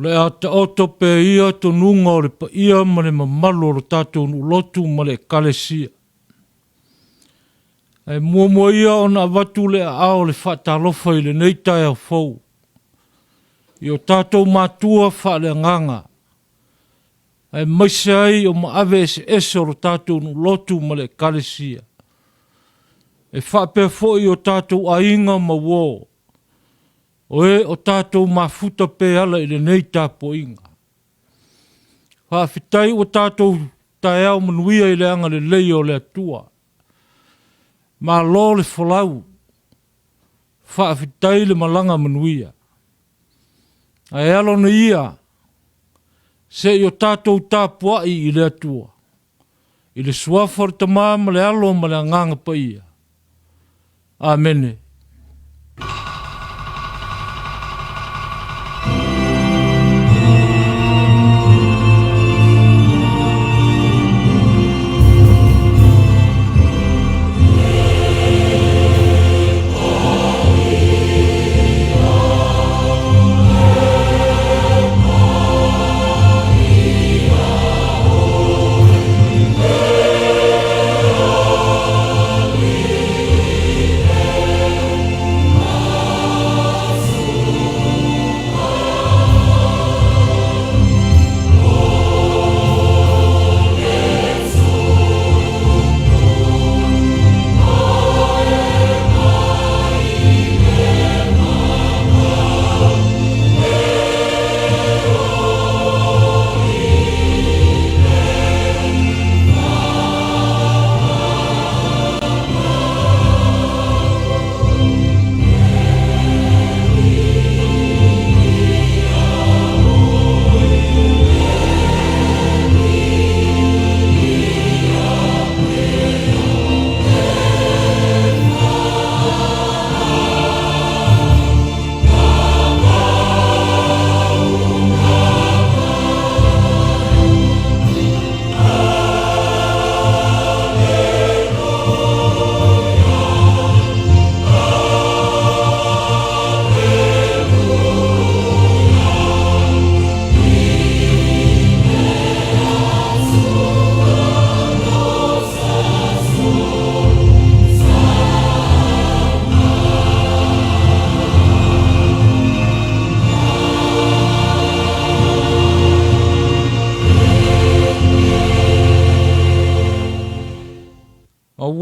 Le a te oto pe ia to nunga o le pa ia ma le mamalo o tātou nu lotu ma le kalesia. Ai mua ia o na watu le ao le whaatalofa i le neitai au fau. I o tātou mātua wha le nganga. Ai maise ai o maawe ese o tātou nu lotu ma le kalesia. E whapea fo i o tātou ainga ma wō. O e o tātou mafuta pe ala i le nei tāpo inga. Whawhitai o tātou tae au manuia i le anga le lei o le atua. Ma lo le whalau. Whawhitai le malanga manuia. Ai alo na ia. Se i o tātou tāpuai i le atua. I le suafar tamā ma le alo ma le nganga pa ia. Amene.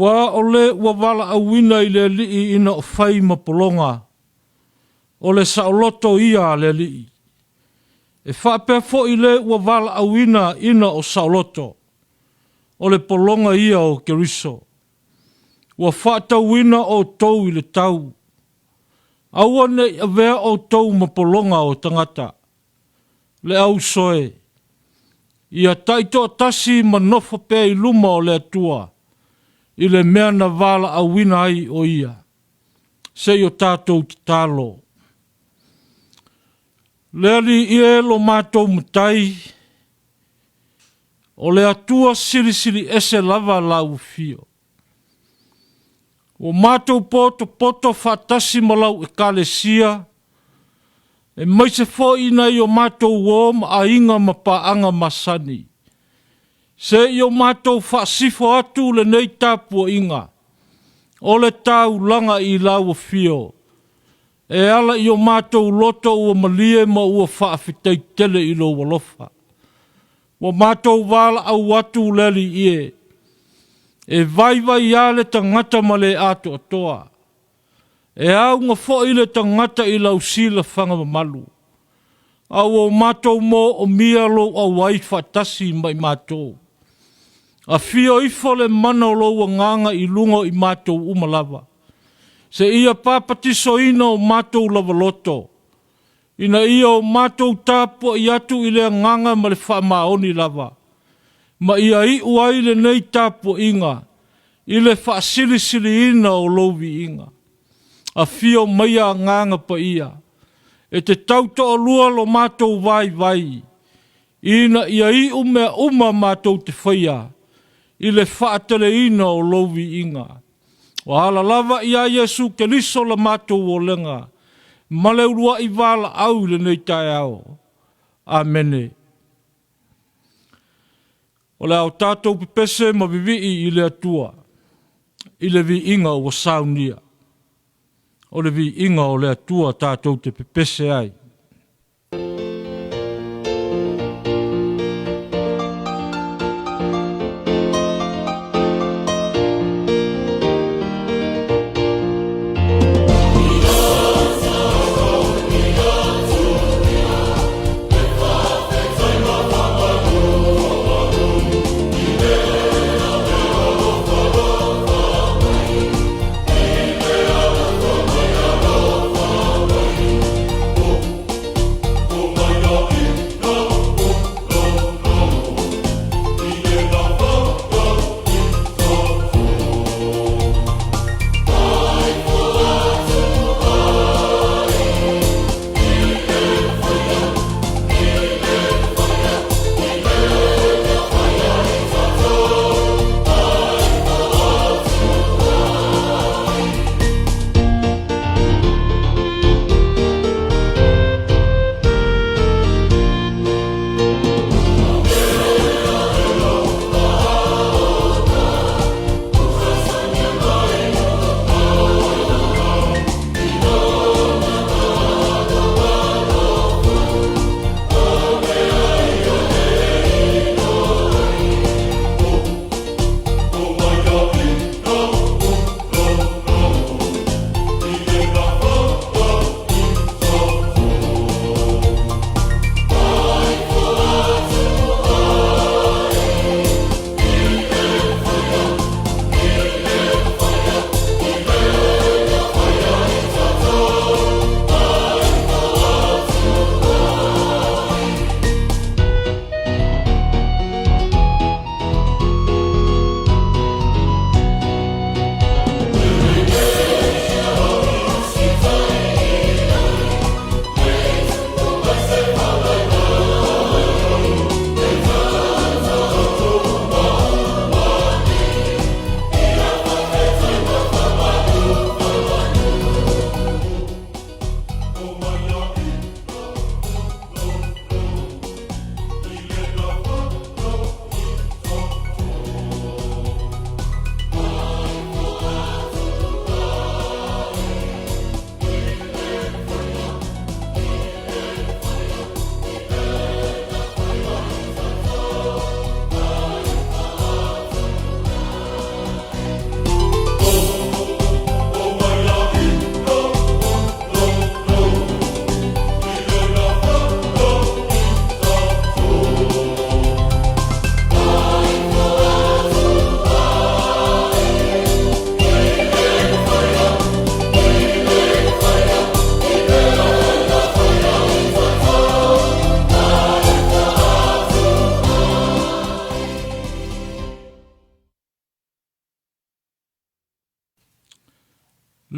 Wa ole ua wala awina i le lii ina o whai mapolonga. O le saoloto ia le lii. E whapea fo i le ua wala awina ina o saoloto. O le polonga ia o Keriso. Ua whaatawina o tau i le tau. Aua nei avea o tau mapolonga o tangata. Le au soe. Ia taito tasi manofa pea i luma o le atua. I le mea na wala a wina ai o ia. Se i o tātou ki tālo. Leali i e lo mātou mutai. O le atua siri siri ese lava lau fio. O mātou poto whatasi malau e kalesia. E maise fo ina i o mātou wom a inga mapaanga masani. Se i o mātou whaasifo atu le nei tāpua inga. O le tāu langa i lau fio. E ala i o mātou loto ua malie ma ua whaafitei tele i lo walofa. O mātou wala au atu leli ie. E vai ale tangata ma le ato atoa. E au nga fo i le tangata i lau sila whanga malu. Au o mātou mo o mialo au wai whatasi mai mātou. A fio ifo le mana o loua nganga i lungo i mātou umalava. Se ia papatiso ina o mātou lava loto. Ina ia o mātou tāpua i atu i le nganga ma le whamaoni lava. Ma ia i uai le nei tāpua inga. I le whaasilisili ina o lovi inga. A fio maia nganga pa ia. E te tauto o lua lo mātou vai. Ina ia i uma mātou te whaia. I le whaatele ina o lovi inga. O hala lava ia Yesu ke liso la mātou o lenga. Male urua i wala au le nei tae ao. Amene. O le au tātou pipese ma vivi i le atua. I le vi inga o Sauniga. O le vi inga o le atua tātou te pipese ai.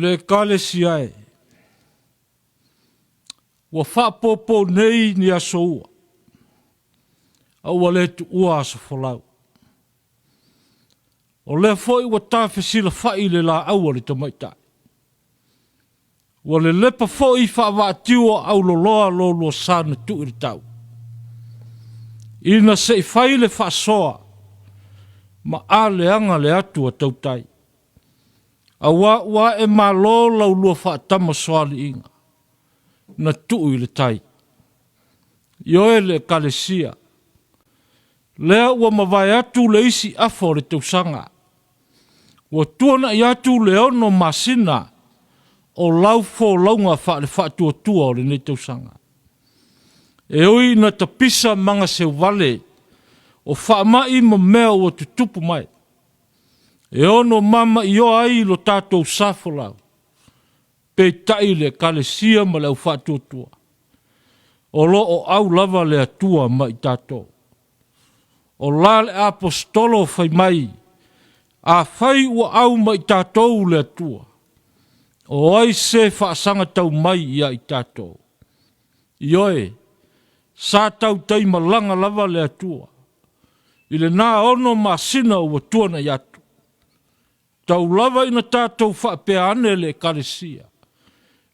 Le kale siae. Wa whapopo nei ni aso ua. Aua le tu ua aso folau. O le foi wa tafe sila fai le la aua le tamaitai. Wa le lepa foi wha wa tiwa au loloa lolo sana tu iri tau. Ina se i fai le wha soa. Ma a le anga le atua tautai. Awa wa e malo lau lua wha tama soali inga. Na tuu i le tai. Ioe le kalesia. Lea ua mawai atu le isi afo le tausanga. Ua tuana i atu le ono masina o lau fo launga wha le wha tua tua o le ne tausanga. E oi na tapisa manga se wale o wha mai ma mea o tutupu mai. E ono mama i o ai lo tātou safo lau. Pe tai le kalesia ma lau wha tua tua. O lo o au lava le atua ma i tātou. O la le apostolo fai mai. A fai ua au ma i tātou le atua. O ai se whaasanga tau mai ia i tātou. Ioe, sa tau tai malanga lava le atua. Ile nā ono ma sina ua tuana i atu. Tau lava ina tātou whaapea ane le kalesia.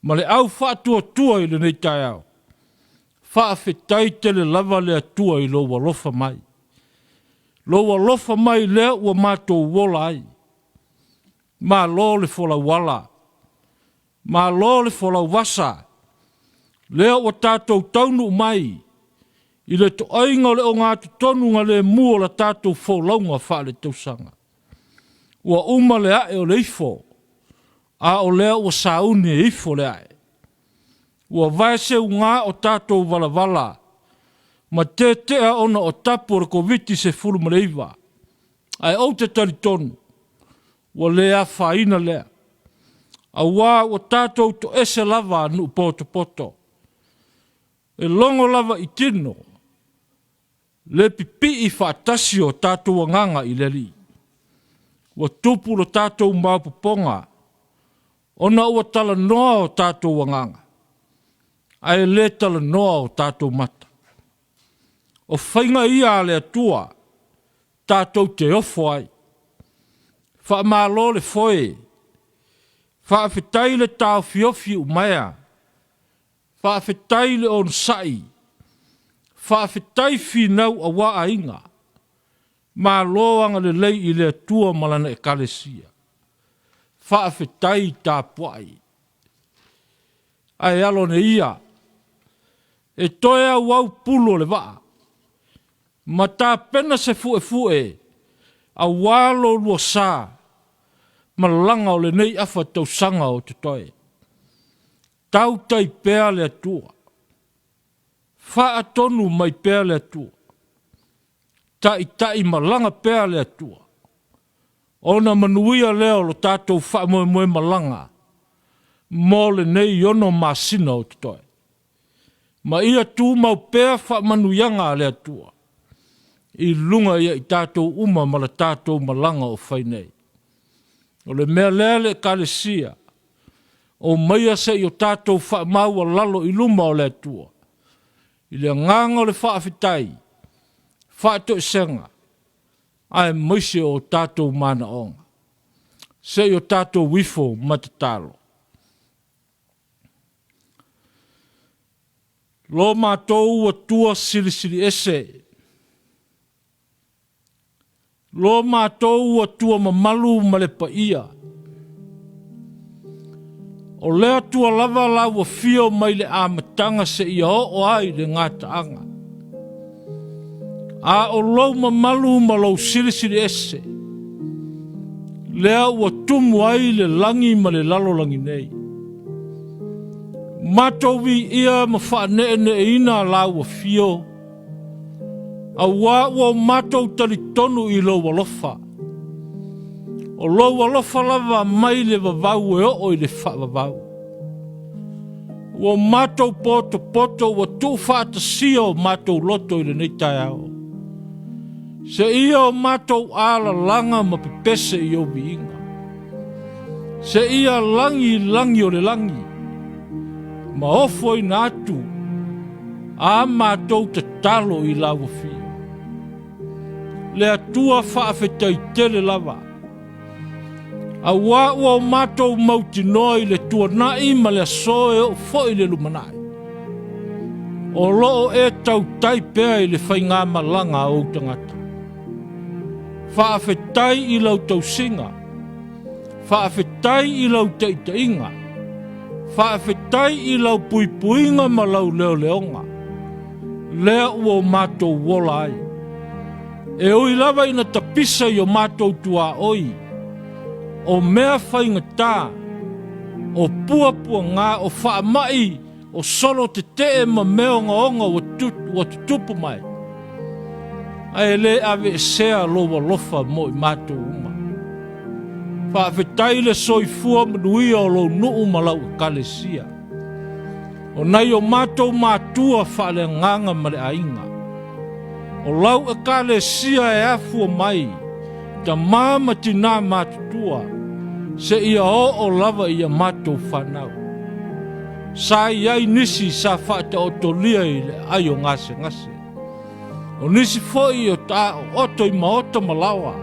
Ma le au whaatua tua i le nei tai au. whaafetai tele lava le atua i lo walofa mai. Lo walofa mai lea ua mātou wola ai. Mā lo le fola wala. Mā lo le fola wasa. Lea ua tātou taunu mai. I le to ainga le o ngātu tonu ngā le mua la tātou wholaunga wha le tausanga. Ua uma le ae o le ifo. A o lea ua sauni e ifo le ae. Ua vaese u ngā o tātou wala. Ma te tea ona o tapu o koviti se furu mareiva. Ai au te tari tonu. Ua lea whaina lea. A wā ua tātou to ese lava nu poto. E longo lava i tino. Le pipi i whaatasi o tātou nganga i leli. Ua tupu lo tātou maupuponga. Ona ua tala noa o tātou nganga. Ai le tala noa o tātou mata. O whainga ia le atua. Tātou te ofo ai. Whaamalo le foe. Whaafetai le tāu fiofi umaya. Whaafetai le on sai. Whaafetai whinau a waa inga. Mā loanga le lei i le atua malana e kalesia. Whaafetai tā puai. Ai alo ne ia. E toe au au pulo le waa. Ma tā pena se fue. A walo lua sā. Malanga o le nei afa tau sanga o te toe. Tau tai pēa le atua. Wha atonu mai pēa le atua. Tai malanga pēa le atua. Ona manuia leo lo tātou wha moe malanga. Mō le nei ono masina o te toe. Ma ia tū mau pēa wha manuianga le atua. I lunga ia i tātou uma ma le tātou malanga o whainei. O le mea lele kalesia. O maia se i o tātou wha maua lalo i luma o le atua. I le nganga o le whaafetai. Whaato i senga. Ai moise o tātou mana onga. Se i o tātou wifo matatalo. Lo mātou ua tua silisili ese. Lo mātou ua tua mamalu malepa ia. O lea tua lava la ua fio mai le amatanga se ia o ai le ngātaanga. A o lau mamalu malau silisili ese. Lea ua tumu ai le langi ma le lalo langi nei. Mātou vi ia ma whaanene e ina la ua fio. A wā ua mātou tali tonu i lo walofa. O lo walofa lava mai le vavau e o i le whaavavau. Ua mātou poto ua tū whaatasio mātou loto i le neitai ao. Se ia o mātou ala langa ma pepese i o viinga. Se ia langi o le langi. Ma ofo i nātu. A mātou te talo i lawa fia. Le atua whaafetai tele lava. A wā ua o mātou mauti noi le tua nai ma le asoe o foi le lumanai. O loo e tau tai pēa i le whainga malanga o tangata. Whaafetai i lau tau singa. Whaafetai i lau teitainga. Whaafetai i lau puipuinga ma lau leo leonga. Lea ua o mātou wola ai. E oi lava ina tapisa i o mātou tua oi. O mea whainga tā. O puapua ngā o whaamai. O solo te te ma meonga onga o tutupu mai. Ai le ave sea loa lofa mo i mātou uma. Whaafetai le soifua manuia o lo nuu malau kalesia. O nei o mātou mātua whaale nganga ma le ainga. O lau e kalesia e afua mai. Ta māma tina mātutua. Se ia o lava ia mātou whanau. Sa iai nisi sa whaata o tolia i le aio ngase. O nisi foi o ta oto i maota malawa.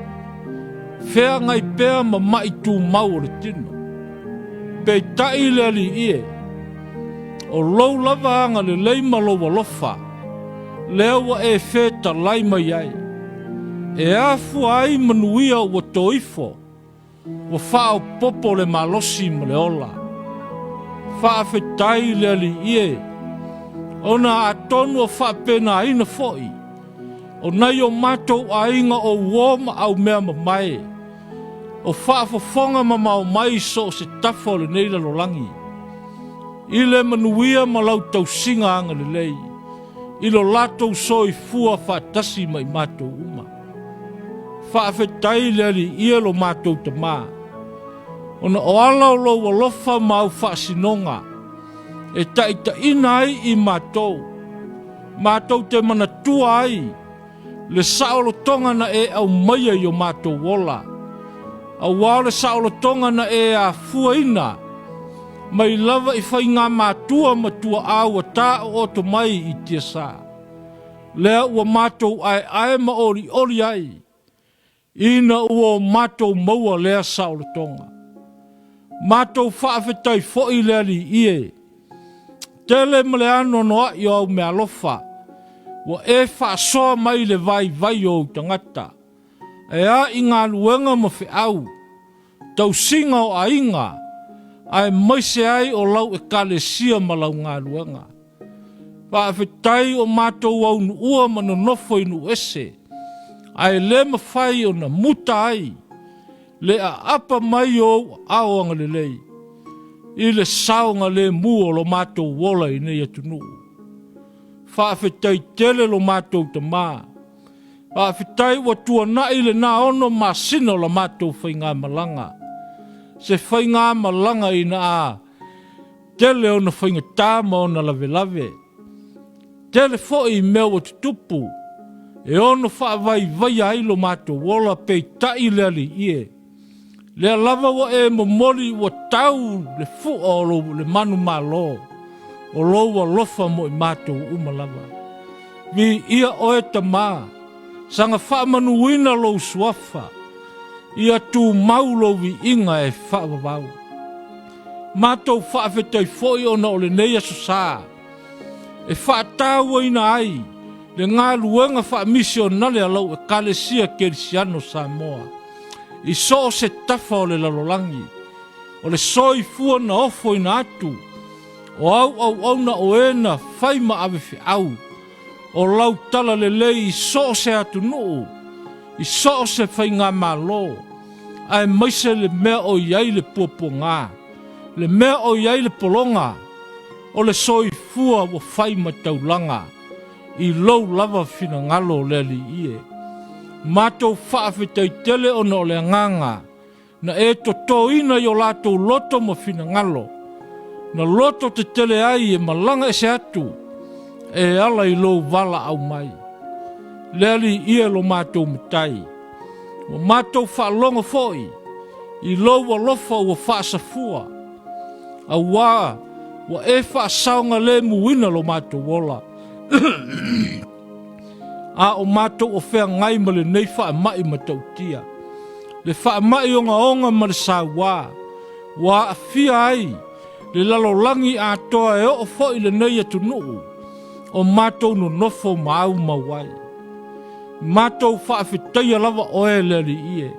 Fea ngai pēa ma mai tū mau o le tino. Pei tai le ali ie. O lou lava anga le lei malo walofa. Lea wa e feta lai mai ai. E afu ai manuia wa toifo. Wa fao popo le malosi ma le ola. Faa fetai le ali ie. Ona atonu o faa pena ina foi. O nai o matou a inga o uoma au mea mamae. O faa fofonga mamau mai so se tafo le neila lo langi. Ile manuia malau tau singa anga le lei. Ilo lato soi fua faa tasi mai matou uma. Faa fetai le ali ie lo matou tamaa. Ona o ala o lo walofa mau faa sinonga. E taita inai i matou. Matou te manatua ai. Le saolo tonga na e au maia yo matou wola. A wao le saolo tonga na e a fuaina. Mai lava i fai ngā matua au a tā o to mai i tia sā. Lea ua matou ai ma ori ai. Ina ua matou maua lea saolo tonga. Matou whaafetai foi lea li ie. Tele male ano noa i au mea lofa. Wa e whaasoa mai le vai o tangata. E a i ngā luenga ma whi au. Tau singa o a inga. Ai maise ai o lau e kale sia ma lau ngā luenga. Whaafetai o matou au nu ua ma no nofo inu ese. Ai le ma whai o na muta ai. Le a apa mai o aoanga le lei. I le saonga le mua lo matou wola i nei atunu. Whaafetai tele lo matou ta maa. Whaafetai wa tua nai le na ono masino lo matou whai ngā malanga. Se whai ngā malanga i na a. Tele o na whai ngā tāma o na lave lave. Tele fo i mea o tutupu. E ono whaavai ai lo matou wola pei tai le ali ie. Le lava wa e momoli wa tau le fuo lo le manu malo. O lo wa lofa mo i matou umalava. Vi ia oe tama. Sanga wha manuina lo suafa. Ia tu maulo vi inga e wha wawau. Matou wha whetai foi o na o le neia sosa. E wha taua ina ai. Le ngā luenga wha misionale alau e kalesia kerisiano Samoa. I so se tafa o le lalolangi. O le soi fua na ofo ina atu. O au na o ena whai ma ave fi au. O lau tala le lei i so se atu nuu. I so se whai ngā malo. Ai maise le mea o iai le puapo ngā. Le mea o iai le polonga. O le soi fua o whai ma taulanga. I lou lava fina ngalo le li ie. Matou whaafetai tele o na o le nganga. Na e to ina i o latou loto ma fina ngalo. Na loto te tele ai e malanga e se atu. E ala i lou vala au mai. Leli ia lo matou mutai. Wa matou whaalonga foi. I lou wa lofa wa whaasafua. A wa e whaasaunga le muina lo matou wola. A o matou o whea ngai ma le nei wha mai ma tautia. Le wha mai o onga ma le sawa. Wa a fia ai. Le lalolangi a toa e o fo i le nei atu nuu. O matou no nofo mau mawai. Matou wha awhitaia lava oe le li ie.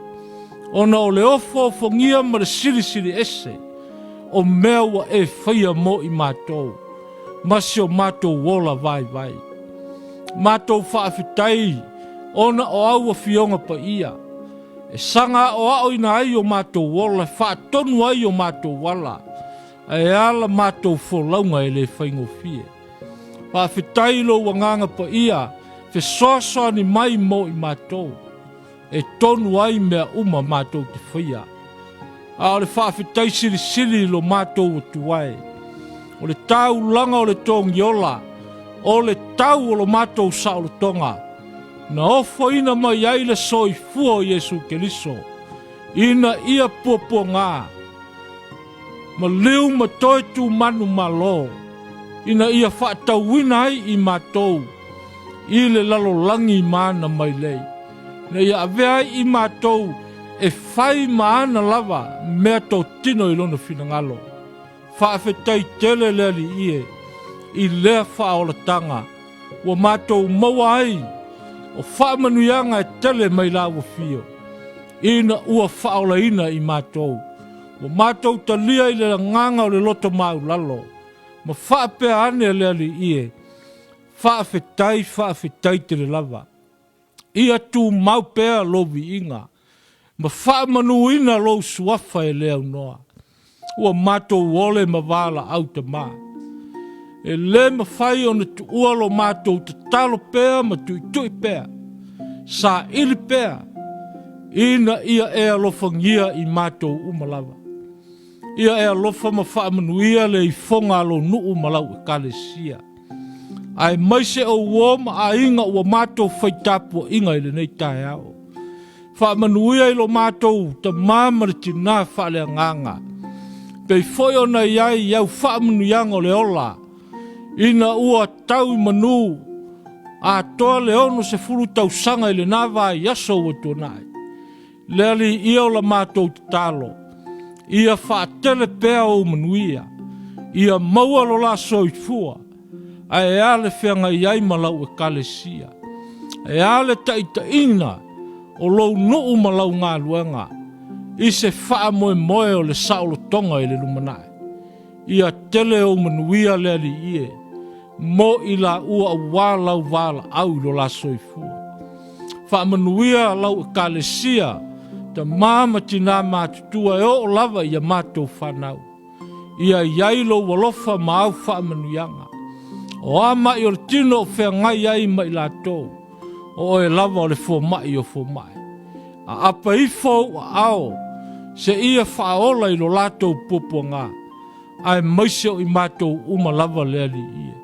Ona o le ofo fongia ma le siri ese. O mea wa e whaia mo i matou. Masi o matou wola vai. Matou whaafetai, ona o au a fionga pa ia. E sanga o au ina ai o matou wola, whaatonu ai o matou wala. E ala matou wholaunga e le whaingo fie. Whaafetai lo wanganga pa ia, fe soa ni mai mo i matou. E tonu ai mea uma matou te whaia. A le whaafetai siri lo matou o tuai. O le tau langa o le tongi ola. O le tau o lo matou saolo tonga. Na ofo ina mai ai le soi fua o Yesu Keliso. Ina ia puapua ngā. Ma liu ma toi tu manu malo. Ina ia whaatauina ai i matou. I le lalolangi maana mai lei. Na ia avea ai i matou. E whai maana lava mea tau tino i lona finangalo. Whaafetai tele le ali ie. I lea whaolatanga. Wa mātou maua ai. O whaamanuianga e tele mai la ua fio. Ina ua whaolaina I mātou. Wa mātou talia I le nganga o le loto mau lalo. Ma whaapea ane lea li ie. Whaafetai te le lava. Ia tu mau pea lovi inga. Ma whaamanuina lo suafa e lea unoa. Ua mātou wole ma wala au te maa. E le ma whai o na tu ualo mātou te talo pea ma tui pea. Sa ili pea. Ina ia e alofangia I mātou umalawa. Ia e alofa ma whaamanuia le I fonga alo nuu malau e kalesia. Ai maise o uoma a inga ua mātou whaitapu inga I le nei tae ao. Whaamanuia I lo mātou ta māmara tina whaale nganga. Pei foi ona iai iau whaamanuianga o le ola. Ina ua tau manu a toa le ono se furu tau sanga I le nawa I aso ua tuanai. Leali ia o la mātou te talo. Ia whaatele pea o manuia. Ia maua lo la soifua. A e ale whianga iai malau e kalesia. E ale taita ina o lou nuu malau ngā luenga. I se wha moe o le saolo tonga I le lumanai. Ia tele o manuia leali ie. Mo I la ua walau wala au lo la soifua. Wha manuia lau e kalesia. Ta mama tina mātutua e o lava ia mātou whanau. Ia iailo walofa maau wha manuianga. O ama I o le tino o whea ngai ai mai la tō. O e lava o le fō mai o fō mai. A apa I fōu a ao. Se ia whaola I lo lātou pupua ngā. Ai maise o I mātou uma lava leali ia.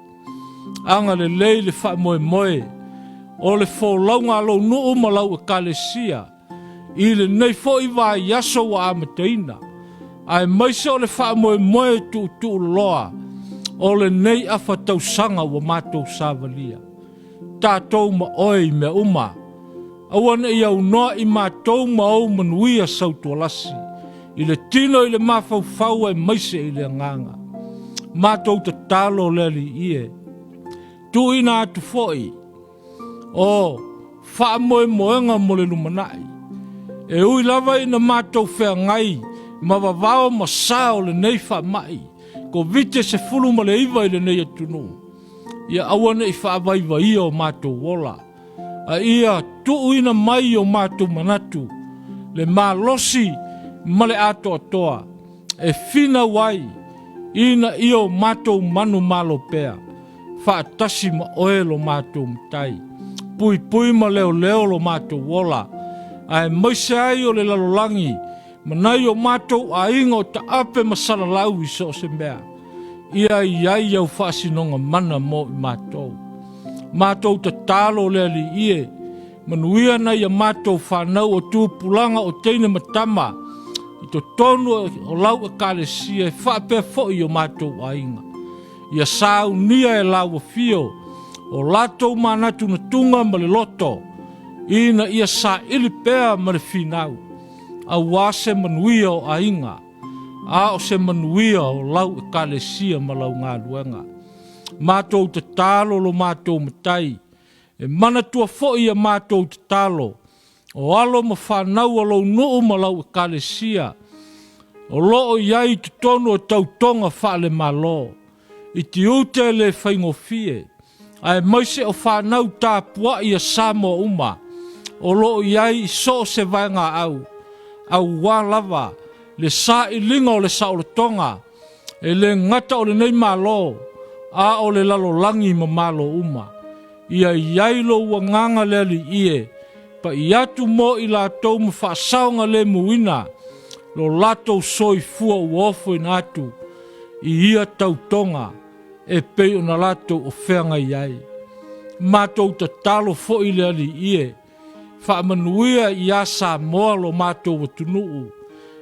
Anga le lei le wha moe. O le fō launga lo nu uma lau e kalesia. I le nei fō I wā yaso wa amateina. Ai maise o le wha moe tu loa. O le nei afa tau sanga wa mātou sāvalia. Tātou ma oi me uma. Awana I au noa I mātou ma au manuia sautualasi. I le tino I le mawhau e maise I le nganga. Mātou te talo leli ie. Tu ina atu foi. O, wha moenga mo le lumanai. E ui lava ina mātou whea ngai. Ma wawao ma sao le nei wha mai. Ko vite se fulu ma le iwa I le nei atunu. Ia awana I wha avaiva ia o mātou wola. A ia tu ina mai o mātou manatu. Le malosi ma le ato atoa. E fina wai. Ina ia o mātou manu malo pea. Whaatasi ma oelo mātou mtai. Pui ma leo lo mātou wola. Ai maise ai o le lalolangi. Manai o mātou a ingo ta ape masala lau I so se mea. Ia iai au whaasinonga mana mo I mātou. Mātou ta talo leali ie. Manuia na ia mātou whanau o tūpulanga o teine matama. I to tonu o lau e kalesia e whaapea foi o mātou a inga. Ia saunia e lau fio. O latou manatu na tunga ma le loto. Ina ia sa ili pea ma le finau. A wase manuia o a inga. A o se manuia o lau e kalesia ma lau ngā luenga. Mātou te talo lo mātou matai. E mana tua foi a mātou te talo. O alo ma whanau alo nuu ma lau e kalesia. O loo iai te tonu o tautonga whaale malo. I te ute le whaingofie. Ai maise o whanau tā pua I a samo uma. O loo iai so se vaenga au. Au wā lava. Le sa I linga o le saolotonga. E le ngata o le nei malo. A o le lalo langi ma malo uma. Ia iailo ua nganga leli ie. Pa iatu mo I lātou ma whaasaunga le muina. Lo lātou soi fua uofo in atu. I ia tautonga. E pei o na lātou o whenga iai. Mātou ta talo fo I leli ie. Whaamanuia I asa moa lo mātou o tunuu.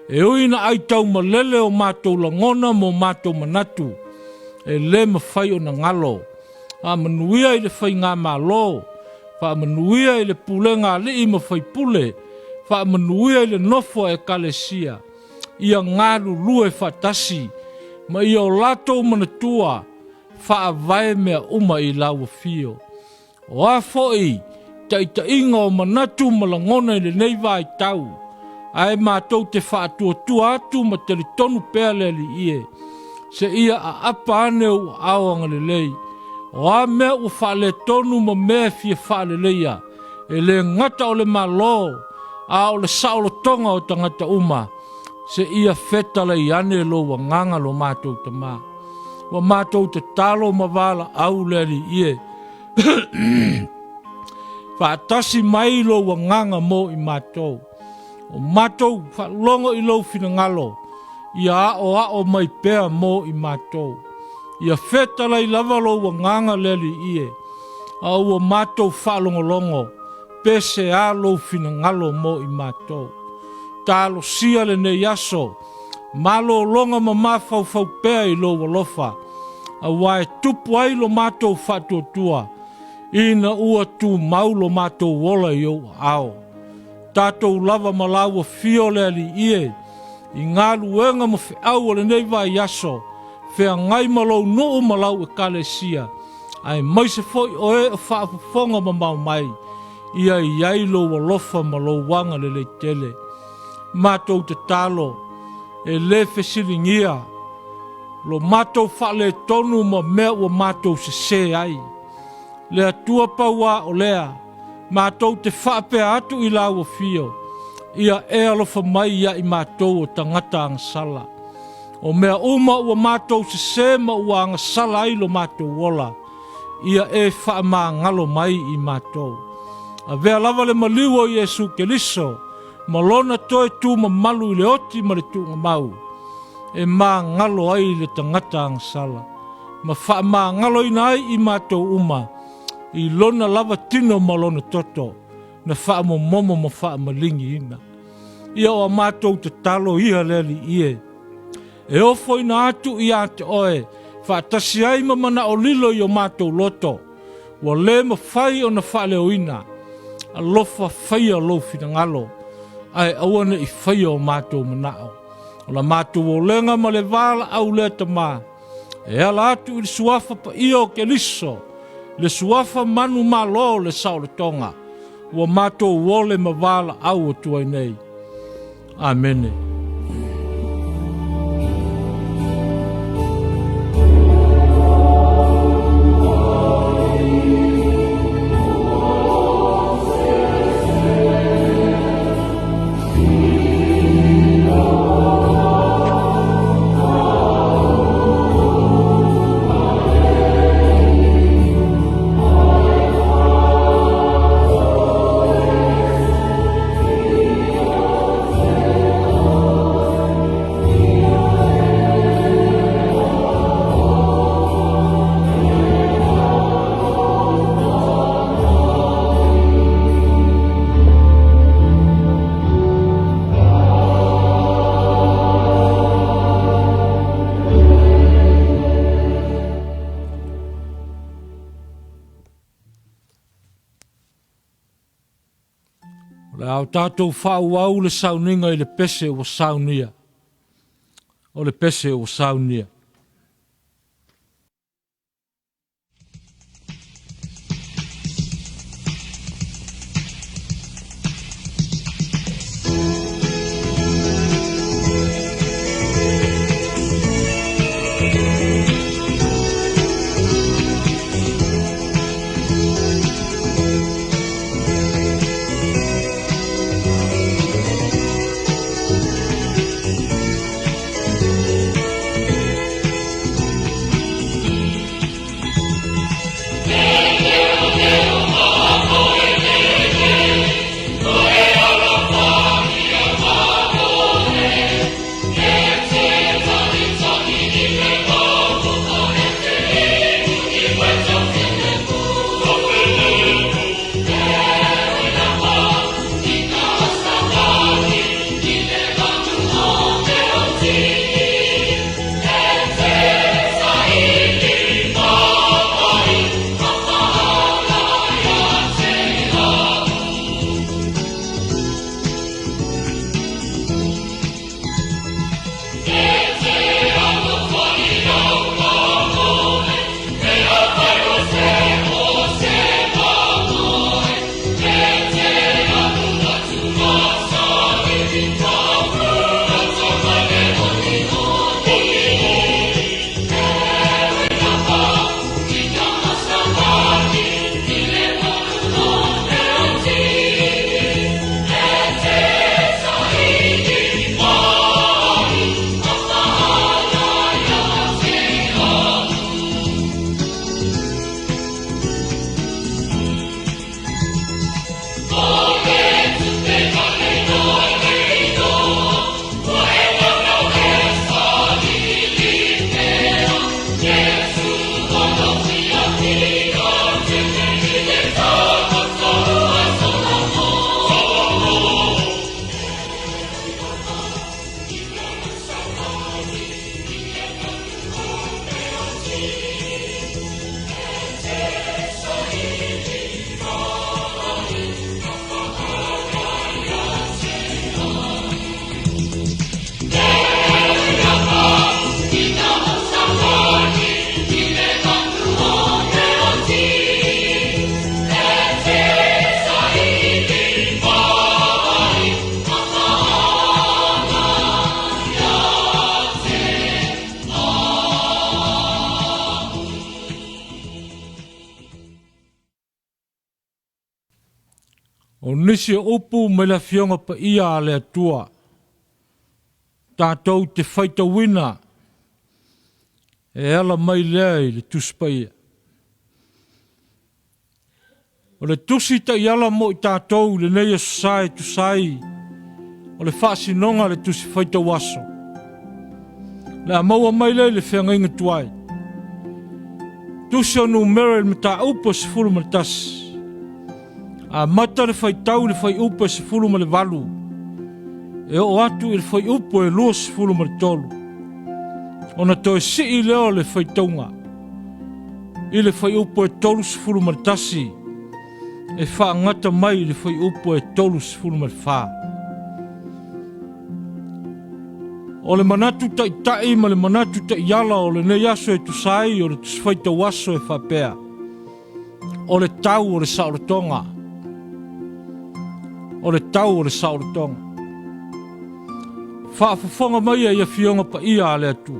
E uina ai tau malele o mātou langona mo mātou manatu. E le mawhai o na ngalo. A manuia I le whai ngā malo. Wha manuia I le pule ngā li I mawhai pule. Wha manuia I le nofo e kalesia. Ia ngā lulue whatasi. Ma ia o latou manatua. whaavae mea uma I lau fio. O a foi, ta inga o manatu malangona le nei vai tau. Ai mātou te whaatua atu ma te tonu pēr le li ie. Se ia a apa ane u awanga le lei. O a mea u whaale tonu ma mea fia whaale leia. E le ngata o le malo, a o le saolo tonga o tangata uma. Se ia feta le iane lo wa nganga lo mātou te mā. Wa mātou te talo ma wala au le li ie. Whaatasi mai lo wa nganga mo I mātou. O mātou whalongo I lo fina ngalo. Ia a o mai pēr mo I mātou. Ia feta lai lava lo wa nganga le li ie. A ua mātou whalongolongo. Pese a lo fina ngalo mo I mātou. Talo sia le ne yaso. Malo longa ma mafau fau pēr I lo walofa. A wae tupu ai lo mātou whatuatua. Ina ua tu mau lo mātou wola I au ao. Tātou lava malaua fio le ali ie. I ngā luenga ma whiau o le nei vai yaso. Whea ngai malau noo malau kalesia. Ai maise foi o e whaafafonga ma mau mai. Ia I ailo wa lofa malau wanga le le tele. Mātou te talo. E le whesilingia. Lo mātou whale tonu ma mea wa mātou se ai. Le atua paua o lea. Mātou te whaapea atu I lau fio. Ia e alofa mai ia I mātou o tangata angasala. O mea uma ua mātou se ma ua angasala ai lo mātou wola. Ia e whaama ngalo mai I mātou. A vea lava le maliu o Yesu Keliso. Malona toe tu ma malu I le oti ma le tunga mau. E mā ngalo ai le tangata angasala. Ma whaama ngalo ina ai I mātou uma. I lona lava tino ma lona toto. Na whaamo momo ma whaama lingi ina. Ia o mātou te talo iha leli ie. E ofo ina atu I ate oe. Whaatasi ai ma mana o lilo I o mātou loto. Wa le ma whai o na whaleo ina. A lofa whaia lo fina ngalo. Ai awane I whaia o mātou manao. O la mātou o lenga ma le wala au le tamā. E ala atu I suafa pa iyo ke liso. Le suafa manu malo le saole tonga. Wa mātou wole ma wala au o tuai nei. Amene. O tātou whau au le Sauniga I le pese o Saunia. O le pese o Saunia. nisi upu me la fionga pa ia le atua. Tātou te whaita wina. E ala mai lea i le tuspaia. O le tusi ta i ala mo i tātou le neia susai tu sai. O le whaasinonga le tusi whaita waso. Le a maua mai lea le whianga inga tuai. Tusi o numero le mta upa se fulu ma le tasi. A mata le whaitau le whai upa se fulu ma le walu. E o atu i le whai upa e lua se fulu ma le tolu. Ona toi si i leo le whaitaunga. I le whai upa e tolu se fulu ma le tasi. E wha ngata mai le whai upa e tolu se fulu ma le wha. O le manatu ta i tai ma le manatu ta i ala o le nei aso e tu sai o le tu whaita waso e whapea. O le tau o le sauratonga. O le tau o le sauratonga. Whaafafonga mai e ia fionga pa ia le atu.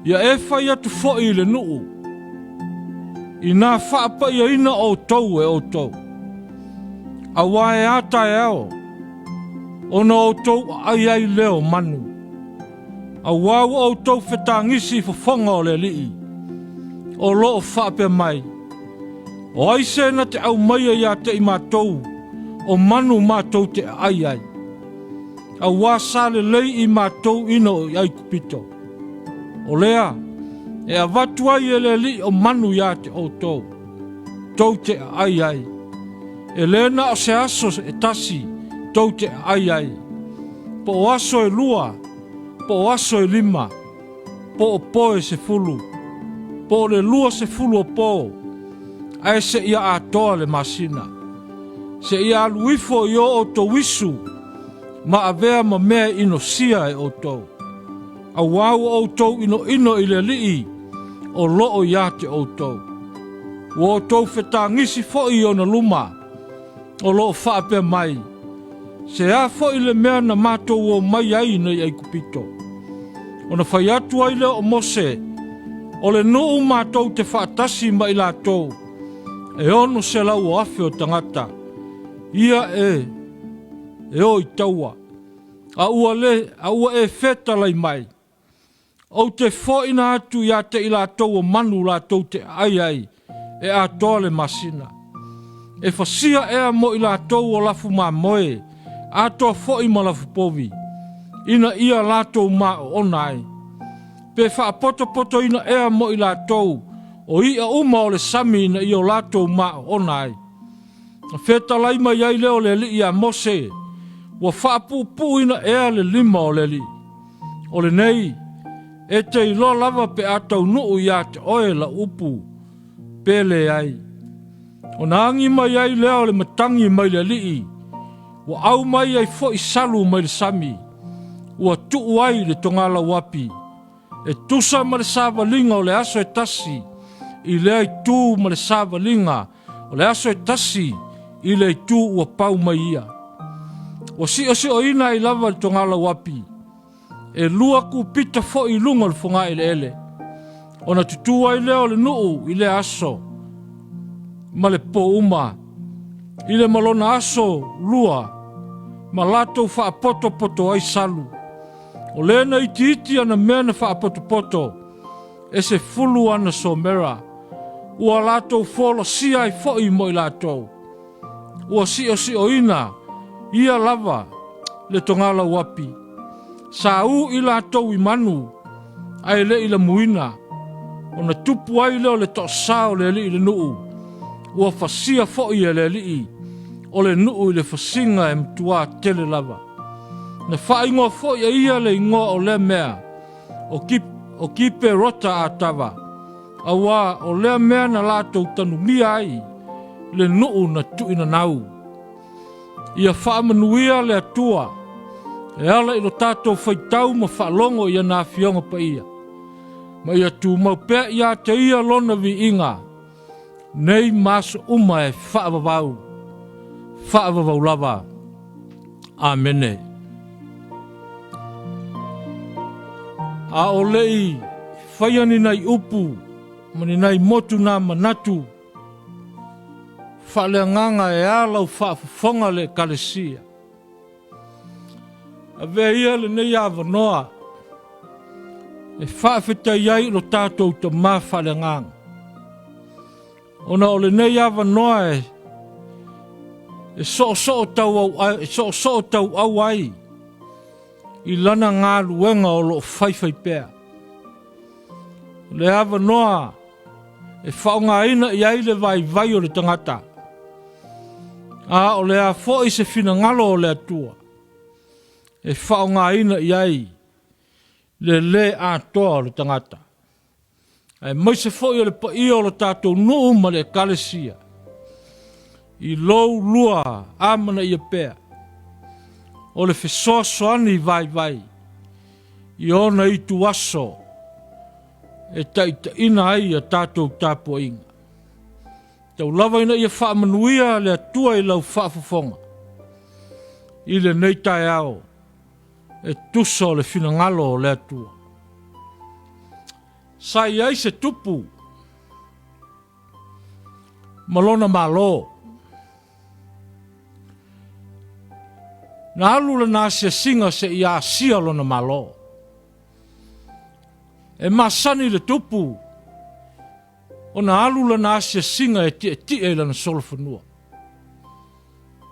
Ia e whai atu fo i le nuu. I nā whaapa ia ina o tau e o tau. A wae ata e ao. Ona o tau ai ai leo manu. A wau o tau whetangisi fafonga o le lii. O loo whaape mai. O aise na te au maia ia te i mātou. O manu mātou te ai ai. A wāsale lei i mātou ina o ai kupito. O lea, e a watu ai e le li o manu ia te o tau. Tau te ai ai. E lena o se aso e tasi, tau te ai ai. Po o aso e lua, po o aso e lima, po o poe se fulu, po o le lua se fulu o po. Ai se ia atoa le masina. Se ia aluifo i o to wisu, ma avea ma mea ino sia e o tau. A wau o tau ino i le lii, o loo ia te o tau. O tau whetangisi fo i o na luma, o loo whaape mai. Se a fo i le mea na mātou o mai ai nei ai kupito. O na whai atu ai le o mose, o le nuu mātou te whaatasi mai la tau. E ono se lau o afe o tangata. Ia e o i taua. A ua e feta lai mai. O te foina atu ia te ila tau o manu la tau te ai ai. E a toa le masina. E fasia ea mo ila tau o lafu ma moe. A toa foi ma lafu povi. Ina ia la tau ma o onai. Pe wha poto ina ea mo ila tau. O ia uma o le sami ina ia o la tau ma o onai. Feta lai mai ai leo le li ia mose. Wa whaapupu ina ea le lima o le li. O le nei, e te ilo lava pe atau nuu ia te oe la upu. Pele ai. O naangi mai ai leo le matangi mai le li. Wa au mai ai fo i salu mai le sami. Wa tuu ai le tongala wapi. E tusa ma le savalinga o le aso e tasi. I le ai tu ma le savalinga. O le aso e tasi. I le ai tu ua pau mai ia. O si o ina i lava le tongala wapi. E lua ku pita fo i lunga le fonga ele ele. O na tutua i leo le nuu i le aso. Ma le po uma. I le malona aso lua. Ma lato wha poto ai salu. O lena iti ana mena wha poto. E se fulu ana so mera. Ua lato folo si ai fo i mo i lato. Ua si o ina. Ia lava le tongala wapi. Sa u i lato i manu. Ai le i la muina. O na tupu ai leo le to sao le li i le nuu. Ua fasia fo i le li. O le nuu i le fasinga e mtua tele lava. Na wha ingoa fo i ia le ingoa o le mea. O kipe rota a tava. Awa o le mea na lato tanu mia ai. Le nuu na tuina nau. Ia whaamanuia le atua. E ala i lo tātou whaitau ma whaalongo ia nā fionga pa ia. Ma ia tū maupea ia te ia lona vi inga. Nei maso uma e whaavavau. Whaavavau lava. Amene. A o lei whaiani nei upu. Mani nei motu nā manatu. whaleanganga e ala u whaafonga le kalesia. A vea le nei awa noa, e whaafeta iai lo tātou ta mā whaleanganga. Ona o le nei awa noa e so tau au ai, i lana ngā luenga o lo whaiwhai pēr. Le awa noa, e whaonga ina i ai le vai o le tangata. A o le a fo i se fina ngalo o le atua. E whaonga ina i ai le a toa o le tangata. E mai se fo i o le pa i o le tātou nuu ma le kalesia. I lou lua amana i a pēr. O le fesoa soani vai. I ona i tu aso. E taita ina ai a tātou tāpua inga. Tau lava ina i a whaamanuia le atua i lau whaafafonga. I le nei tai ao. E tuso le finangalo o le atua. Sai ai se tupu. Malona malo. Na alu le nasia singa se i a sia lona malo. E masani le tupu. O na alu le nasia singa e ti e lana solofanua.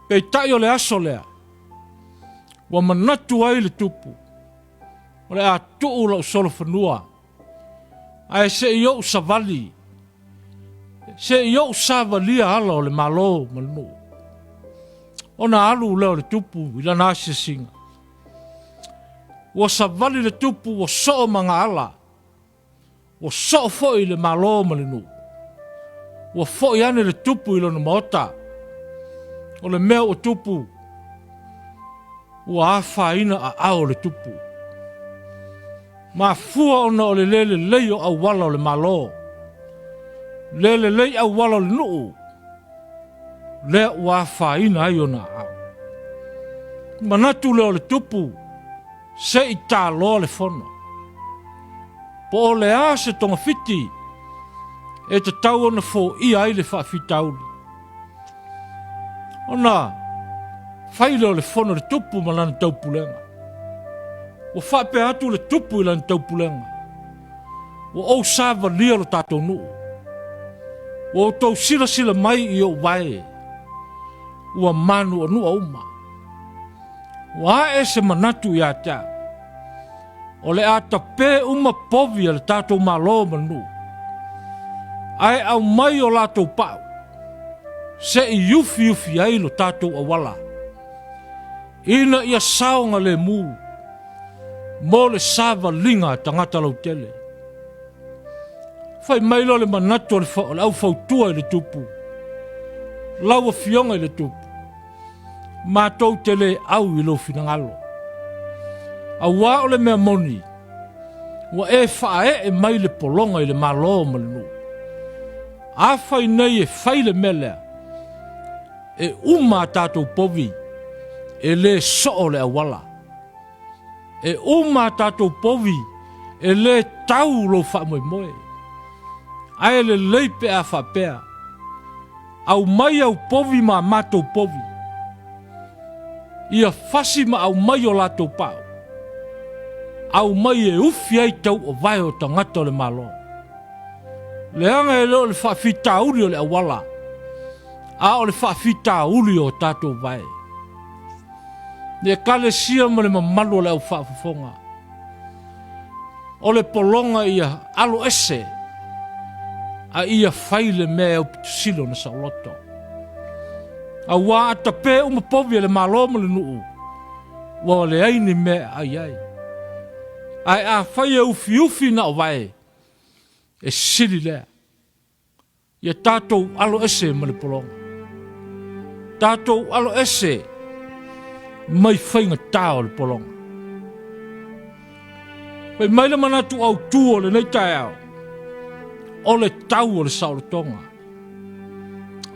Pei tai o le aso lea. Wa manatu ai le tupu. O le a tuu lau solofanua. Ai se i au savali. Se i au savalia ala o le malo malunu. O na alu leo le tupu i lana asia singa. Wa savali le tupu wa so manga ala. Wa so foi le malo malunu. Wa foi ane le tupu i lana maota. O le mea o tupu. Wa afa ina a ao le tupu. Ma fua ona o le lele leio au wala o le malo. Lele lei au wala o le nuu. Lea ua afa ina ai ona au. Manatu leo le tupu. Se i tā loa le fono. Po o le a se tonga fiti. E te tau ona fo i ai le whaafitauli. Ona. Whai leo le fono le tupu ma lana taupulenga. Wa whape atu le tupu i lana taupulenga. Wa au sāwa lia lo tātou nuu. Wa o tau sila mai i o wae. Ua manu o nua uma. Wa e se manatu i ata. O le ata pe uma povi le tātou malo manu. Ai au mai o lātou pau. Se i yufi ai lo tātou awala. Ina ia saonga le mu. Mo le sava linga tangata lau tele. Fai mailo le manatu le au fautua i le tupu. Lau a fionga i le tupu. Mātou tele au i lo finangalo. A wā o le mea moni. Wa e whae e mai le polonga i le malo malinu. A fai nei e fai le melea. E uma tātou povi. E le so le awala. E uma tātou povi. E le tau lo wha moe. Ai le leipe a wha pēa. Au mai au povi ma mātou povi. Ia fasi ma au mai o lātou pāu. Au mai e ufi ai tau o vai o tangata o le malo. Le anga e leo le whaafita uli o le awala. A o le whaafita uli o tātou vai. Le kale sia ma le mamalu o le au whaafafonga. O le polonga ia alo ese. A ia whaile mea o pitusilo na sauloto. A wā ata pē uma povi le maloma le nuu. Wā le aini mea ai ai. Ai a whaia ufi na o vai. E siri lea. Ia tātou alo ese ma le polonga. Tātou alo ese. Mai whainga tā o le polonga. Pai mai le manatu au tū o le nei tai au. O le tau o le saulotonga.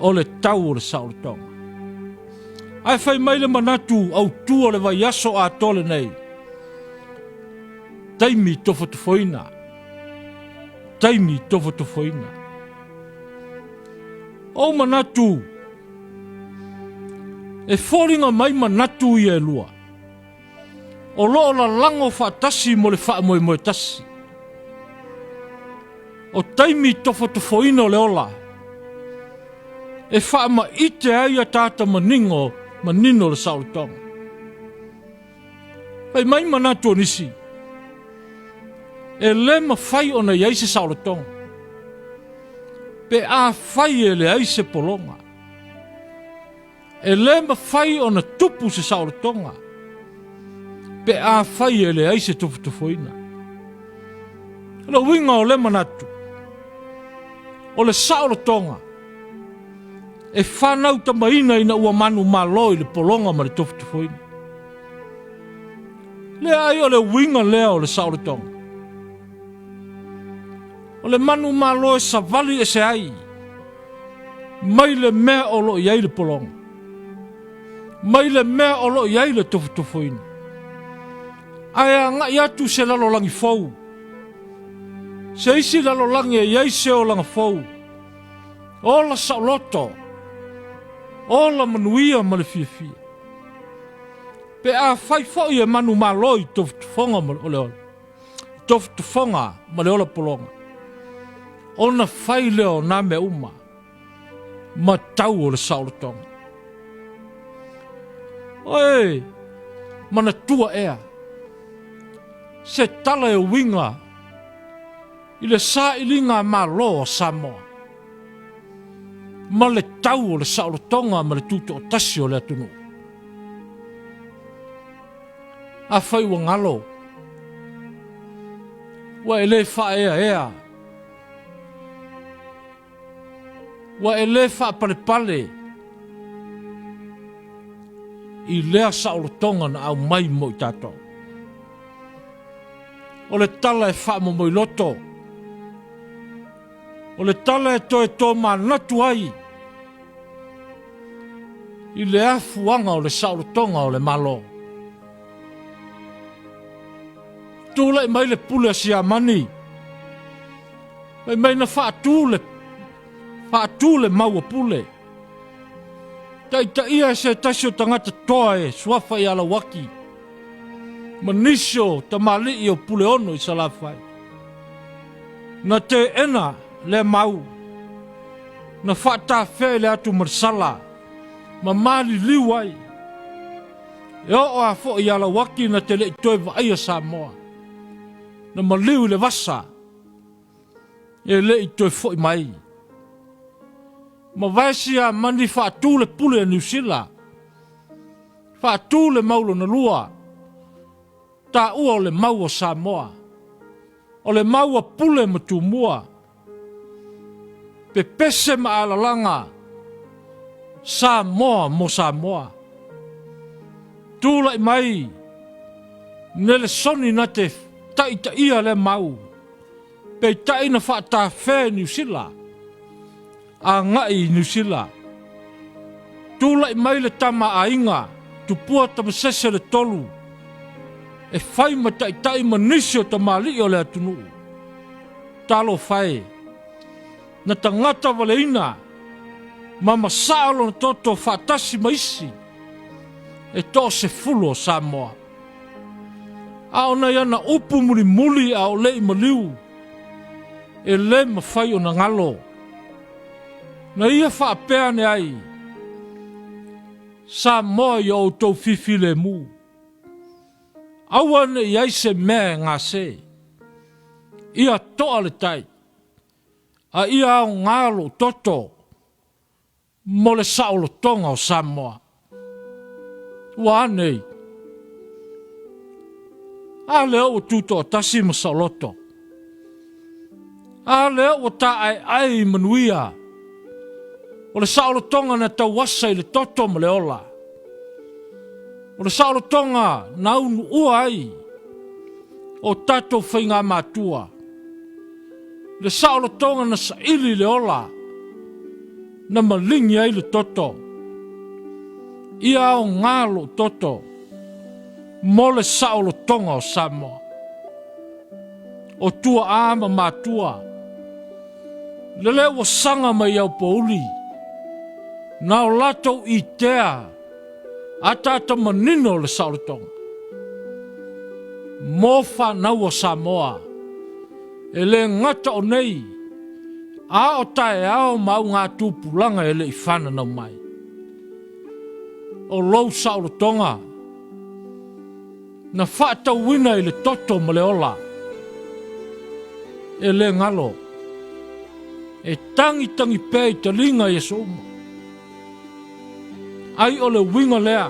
O le tau o le saulotonga. Ai fai mai le manatu au tū o le vai aso a tole nei. Taimi tofo tofoina. Taimi tofo tofoina. O manatu e fōringa mai manatu i e lua. O loo la lango whaatasi mo le wha moe moe tasi. O taimi tofo tofoina o le ola. E wha ma ite ai a tata manino le saulitonga. Pai mai manatu o nisi. E le ma whai o na iai se saulitonga. Pe a whai e le ai se polonga. E le ma whai o na tupu se saulitonga. Pe a whai e le ai se tofoina. La winga o le manatu. O le saulitonga. E whanau tamaina ina ua manu maloi le polonga ma le tofoina. Le ai o le winga lea o le saulitonga. O le manu maloi savali e se ai. Mai le mea o lo iai le polonga. Mai le mea o lo iai le tofoina. Ai a ngai atu se lalo langi fau. Se isi lalo langi e iai se o langa fau. O la sauloto. O la manuia ma le fia. Pe a fai fai e manu maloi tofutufonga ma le ola. Tofutufonga ma le ola polonga. Ona fai leo na me uma. Ma tau o le saulotonga. Oi, mana tua ea. Se tala e winga. I le sa ilinga malo o Samoa. Ma le tau o le saulotonga ma le tuto o tasi o le atunu. A fai wa ngalo. Wa ele fa ea. Wa ele fa pale. I lea saulotonga na au mai mo i tato. O le tala e fa mo i loto. O le tala e to manatu ai. I le afuanga o le saulotonga o le malo. Tula i mai le pule a sia mani. Mai na whaatu le maua pule. Ta ia se tasio tangata toa e suafa i ala waki. Manisio ta mali i o pule ono i salafai. Na te ena le mau. Na whaata fe le atu marsala. Ma mali liwai. E o a fo i ala waki na te le i toe wa aia Samoa. Na maliu le vasa. E le i toe fo i mai. Ma vaisi a mani whaatu le pule a New Zealand. Whaatu le maulo na lua. Ta ua o le mau o Samoa. O le mau a pule matu mua. Pe pese ma alalanga. Samoa mo Samoa. Tula i mai. Nele soni na te taita ia le mau. Pe taina whaata whē New Zealand. A ngai New Zealand. Tula i mai le tama a inga. Tupua tamasese le tolu. E whai ma tai manisio ta mali o le atunu. Talo whai. Na tangata wale ina. Mama saalo na toto whaatasi maisi. E to se fulo o Samoa. A ona iana upu muli a o lei maliu. E le ma whai o na ngalo. Na ia whaapea ne ai. Samoa i o tau fifi le mu. Awa ne iai se mea ngā se. Ia toa le tai. A ia au ngalo toto. Mo le saulotonga o Samoa. Wa nei. A leo o tuto o tasi ma sauloto. A leo o ta ai manuia. O le saulotonga na tau wasa i le toto ma le ola. O le saulotonga na unu ua ai. O tato whainga matua. Le saulotonga na sa ili le ola. Na malingi ai le toto. Ia o ngalo toto. Mo le saulotonga o Samoa. O tua ama matua. Le o sanga mai au pouli. Na o lato i tea. ata tamanino le saulotonga. Mo whanau o Samoa, e le ngata o nei, a o tae ao mau ngā tūpulanga e le i whananau mai. O lou saulotonga, na whaatau wina i le toto ma le ola, e le ngalo, e tangi pē i te linga i so uma. Ai o le winga lea,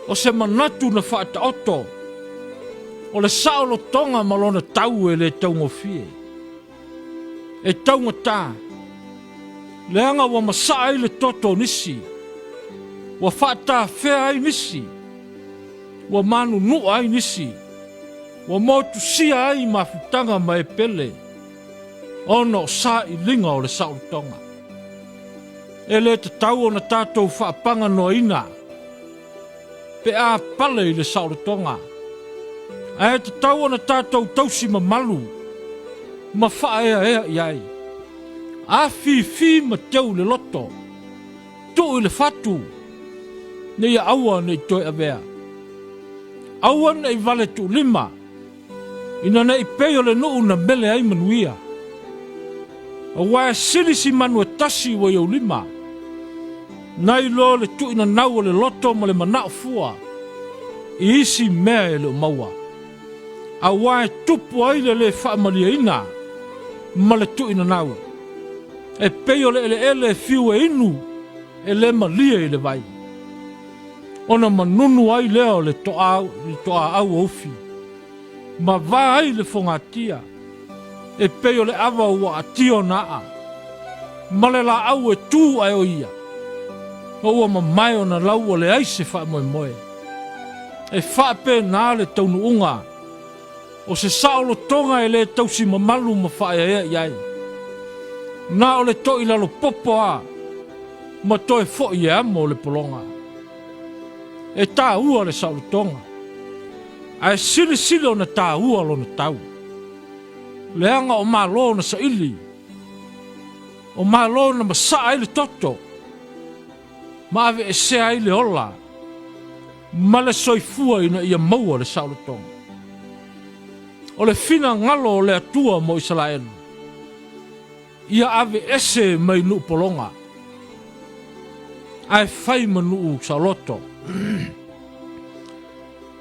o se manatu na whaata oto, o le saulo tonga malona tau e le taungo fie. E taunga tā, le anga wa masaa i le toto nisi, wa whaata whea ai nisi, wa manu nua ai nisi, wa motu sia ai mawhutanga mai pele, ono sa i linga o le saulo tonga. E le te tau o na tātou whaapanga no ina, pe a pale i le saulo tonga. E te tau o na tātou tausi ma malu, ma whaea ea iai. A fi ma teu le loto, tu i le fatu, ne ia aua nei toi avea. Aua nei vale tu lima, ina nei peo le nuu na mele ai manuia. A wae silisi manu e tasi wa iau lima, nai lo le tu ina nau le loto ma le manao fua, i isi mea e le maua. A wae tupu aile le whaamalia ina, ma le tu ina nau. E peo le ele fiu e inu, e le malia i le vai. Ona manunu ai leo le toa au ofi. Ma va ai le fongatia, e peo le awa ua atio naa. Ma le la au e tu ai o ia. O ua mamai o na lau o le aise wha moe moe. E wha pe nā le taunu unga. O se saolo tonga e le tausi mamalu ma wha ea iai. Nā o le toi lalo popo a. Ma toi fo i amo le polonga. E tā ua le saolo tonga. A e sili o na tā ua lo na tau. Le anga o mā lo na sa ili. O mā lo na masaa i le toto. Ma ave e sea ai le ola, ma le soifua ina ia maua le saulo tonga. O le fina ngalo o le atua mo Israelu. Ia ave ese mai nuu polonga. Ai fai manu sauloto.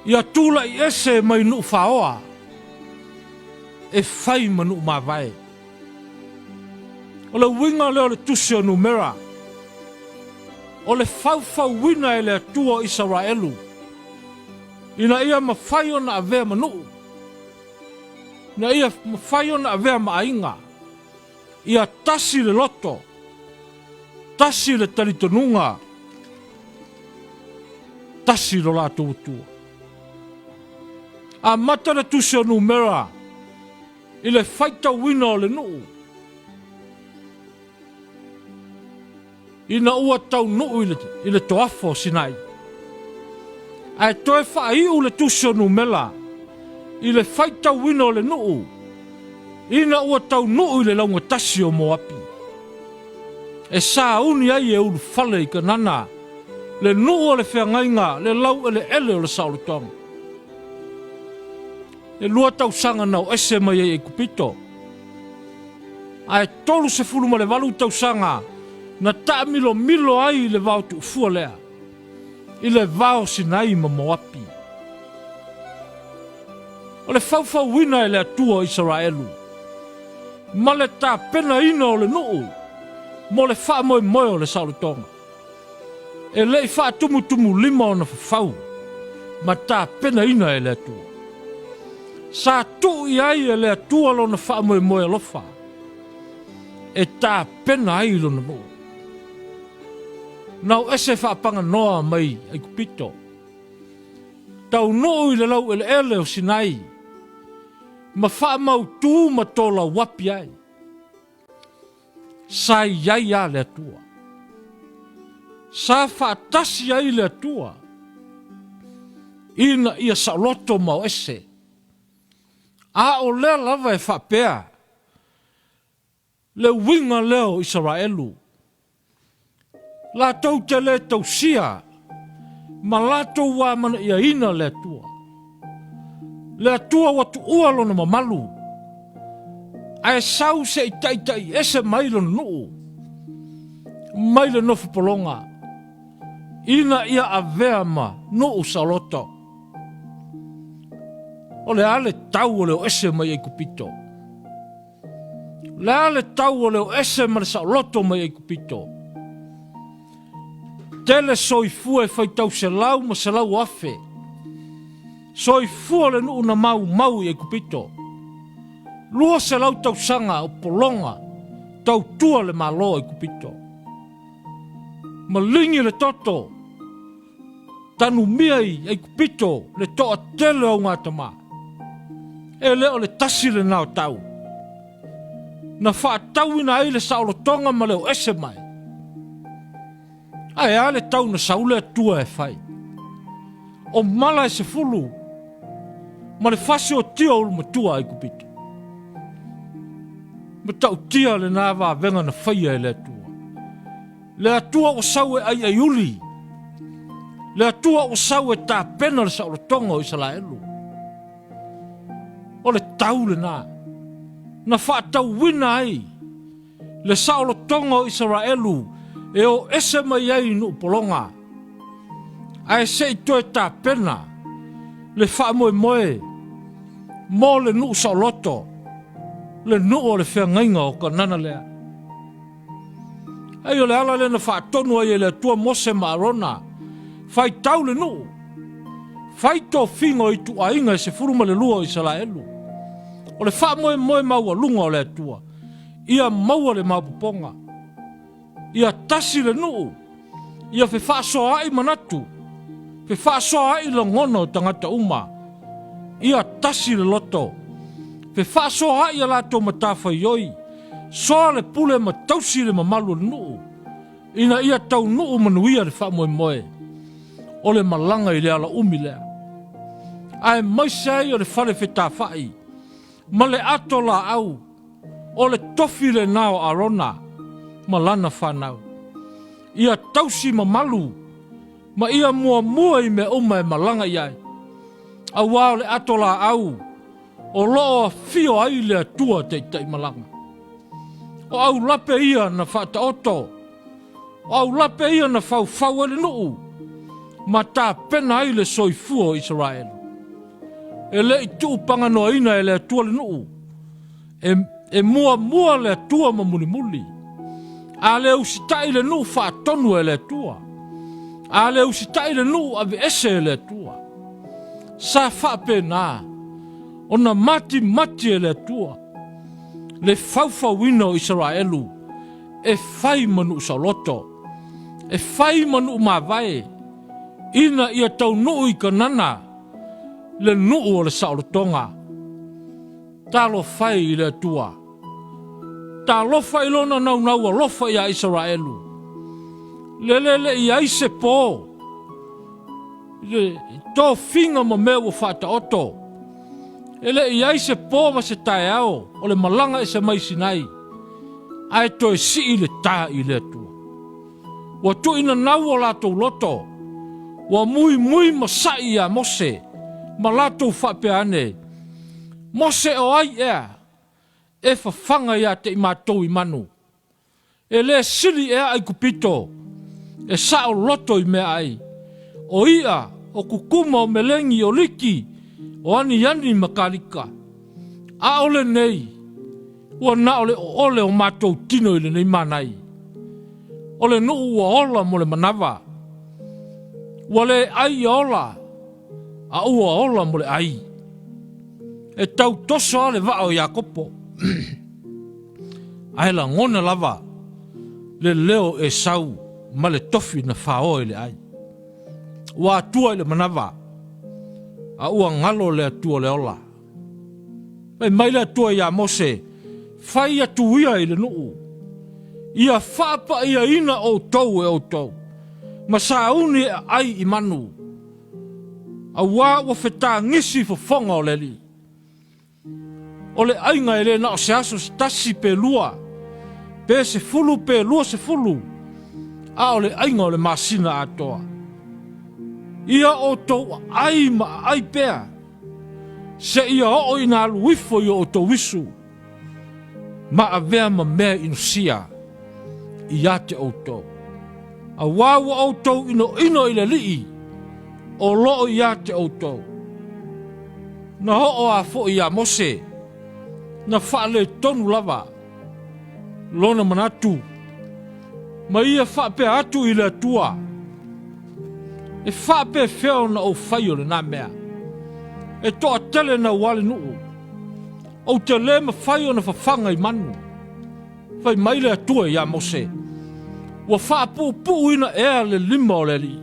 Ia tula i ese mai nuu faoa. E fai manu mawai. O le winga leo le tusio numera. O le fau wina e le atua Israelu. Ina ia mawhai o na avea manu. Ina ia mawhai o na avea mainga. Ia tasi le loto. Tasi le talitonunga. Tasi lo la tuutua. A mata le tusio numera. I le whaita wina o le nuu. Ina ua tau nuu i le toafo Sinai. Ai toe whaiu le tusio numela. I le whaita wina o le nuu. Ina ua tau nuu i le launga tasi o Moapi. E sa uni ai e ulu fale i ka nana. Le nuu o le whiangainga, le lau e le ele o le saulotonga. E lua tau sanga nau ese mai e kupito. Ai tolu se fulu ma le walu tau sanga. Na ta milo ai le vau tu ufua lea. I le vau Sinai ma Moapi. O le fau wina e le atua Israelu. Ma le ta pena ina o le nuu. Mo le wha moe o le saulotonga. E le i wha tumu lima o na fau. Ma ta pena ina e le atua. Sa tu i ai e le atua lo na wha moe alofa. E ta pena ai lo na nuu. Nau ese whaapanga noa mai ai kupito. Tau nuu i le lau ele o Sinai. Ma wha mau tū ma tola wapi ai. Sa iai a le atua. Sa whaatasi ai le atua. Ina ia sauloto mau ese. A o lea lava e whapea. Le winga leo Israelu. La tau te le tau sia. Ma la tau wā mana ia ina le atua. Le atua watu ualo na mamalu. Ai sau se i taitai ese mailo nuu. Mailo nofu polonga. Ina ia avea ma nuu saloto. O le ale tau o leo ese mai e kupito. Le ale tau o leo ese ma le saloto mai e kupito. Tele soifua e fai tau se lau ma se lau afe. Soifua le nuu na mau e kupito. Lua se lau tau sanga o polonga. Tau tua le malo e kupito. Malingi le toto. Tanu miai e kupito le toa tele au ngata maa. E leo le tasi le nao tau. Na wha tau ina ai le saolo tonga ma leo ese mai. Ai a le tau na saule atua e fai. O mala e se fulu. Ma le fasi o tia ulu matua e kupito. Ma tau tia le nā wā venga na whaia e le atua. Le atua o sau e ai ai uli. Le atua o sau e tā pena le saolo tonga o isala elu. O le tau le nā. Na wha tau wina ai. Le saolo tonga o Israelu. E o ese mai ai nu polonga. Ai se i toe tā pena. Le wha moe moe. Mo le nu saoloto. Le nu o le whea ngainga o ka nana lea. Ai o le ala le na wha tonu ai e le tua mose maarona. Fai tau le nu. Fai tō whingo i tu ainga e se furuma le lua o Israelu. O le wha moe moe maua lunga o le atua. Ia maua le maupuponga. Ia tasi le nuu. Ia fe wha soa ai manatu. Fe wha soa ai la ngono tangata uma. Ia tasi le loto. Fe wha soa ai la to matafa ioi. Soa le pule ma tausi le mamalu le nuu. Ina ia tau nuu manuia le wha moe moe. O le malanga i le ala umi lea. Ai maise ai o le whale whetā whai. Ma le ato la au. O le tofi le nao arona. Ma lana whanau. Ia tausi ma malu. Ma ia mua mua i me uma e malanga iai. A wao le ato la au. O loa fio ai le atua te tei malanga. O au lape ia na whata oto. O au lape ia na whau ele nuu. Ma tā pena ai le soifua o Israel. E le i tuu panganoa ina e le atua le nuu. E mua le atua ma muli muli. A le usitai le nuu wha tonu e le atua. A le usitai le nuu ave ese e le atua. Sa wha pena. Ona mati e le atua. Le whauwhauina o Israelu. E whai manu saloto. E whai manu mawai. Ina ia tau nuu i kanana. Le nuu o le saolotonga. Tā lo whai i le atua. Tā lo whai lona nau a lo whai a Israelu. Le i aise pō. Tō whinga ma mea o whata oto. Ele i aise pō ma se tae ao. O le malanga e se mai sinai. Ai toi si i le tā i le atua. Wa tu ina nau o lato loto. Wa mui ma sai a mose. Ma lato whape ane. Mose o ai ea. E whawhanga ia te i mātou i manu. E le siri ea ai kupito. E sao loto i mea ai. O ia, o kukuma o melengi o liki. O ani makarika. A ole nei. Ua na ole o mātou tino i le nei manai. Ole nuu ua ola mo le manawa. Ua le ai ola. A ua ola mo le ai. E tau toso ale vao Iakopo. Ai la ngona lava. Le leo e sau. Ma le tofi na whao le ai. Ua atua le manawa. A ua ngalo le atua le ola. E mai le atua ia Mose. Whai atu ia i le nuu. Ia whapa ia ina o tau e o tau. Ma sauni ai i manu. A wā wa whetā ngisi whawhonga o leli. O le ainga e le na o se aso se tasi pe lua. Pe se fulu pe lua se fulu. A o le ainga o le masina atoa. Ia o tau ai ma ai pea. Se ia o ina aluifo i o tau wisu. Ma a vea ma mea inusia. Ia te o tau. A wawa o tau ino i le lii. O loo ia te o tau. Na ho o a fo ia mose. Na whaale tonu lava. Lona manatu. Ma ia whape atu i le atua. E whape feo na o whaio le nā mea. E toa tele na wale nuu. O te le ma whaio na whawhanga i manu. Whai mai le atua ia mose. Wa whapu puu ina ea le lima o le li.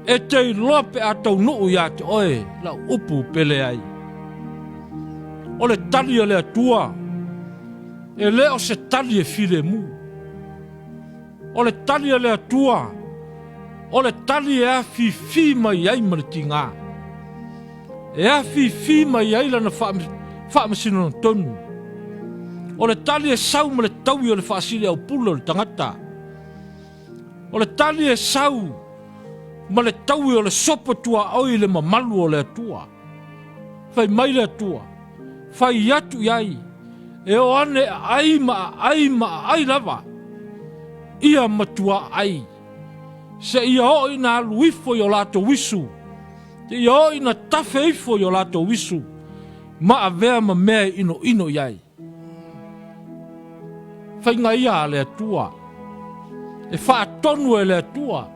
E te lope a tau nuu ia te oe la upu pele ai. O le tali le atua. E leo se tali e file mu. O le tali le atua. O le tali e a fi mai ai maritinga. E a fi mai ai lana whaamasino na tonu. O le tali e sau ma le taui o le whaasile au pula o le tangata. O le tali e sau ma le taui o le sopa tua oi le mamalu o le atua. Whai mai le atua. Whai atu iai. E o ane ai lava. Ia matua ai. Se ia o ina aluifo i o lato wisu. Te ia o ina tafe ifo i o lato wisu. Ma a vea ma mea ino iai. Whainga ia le atua. E wha tonu e le atua.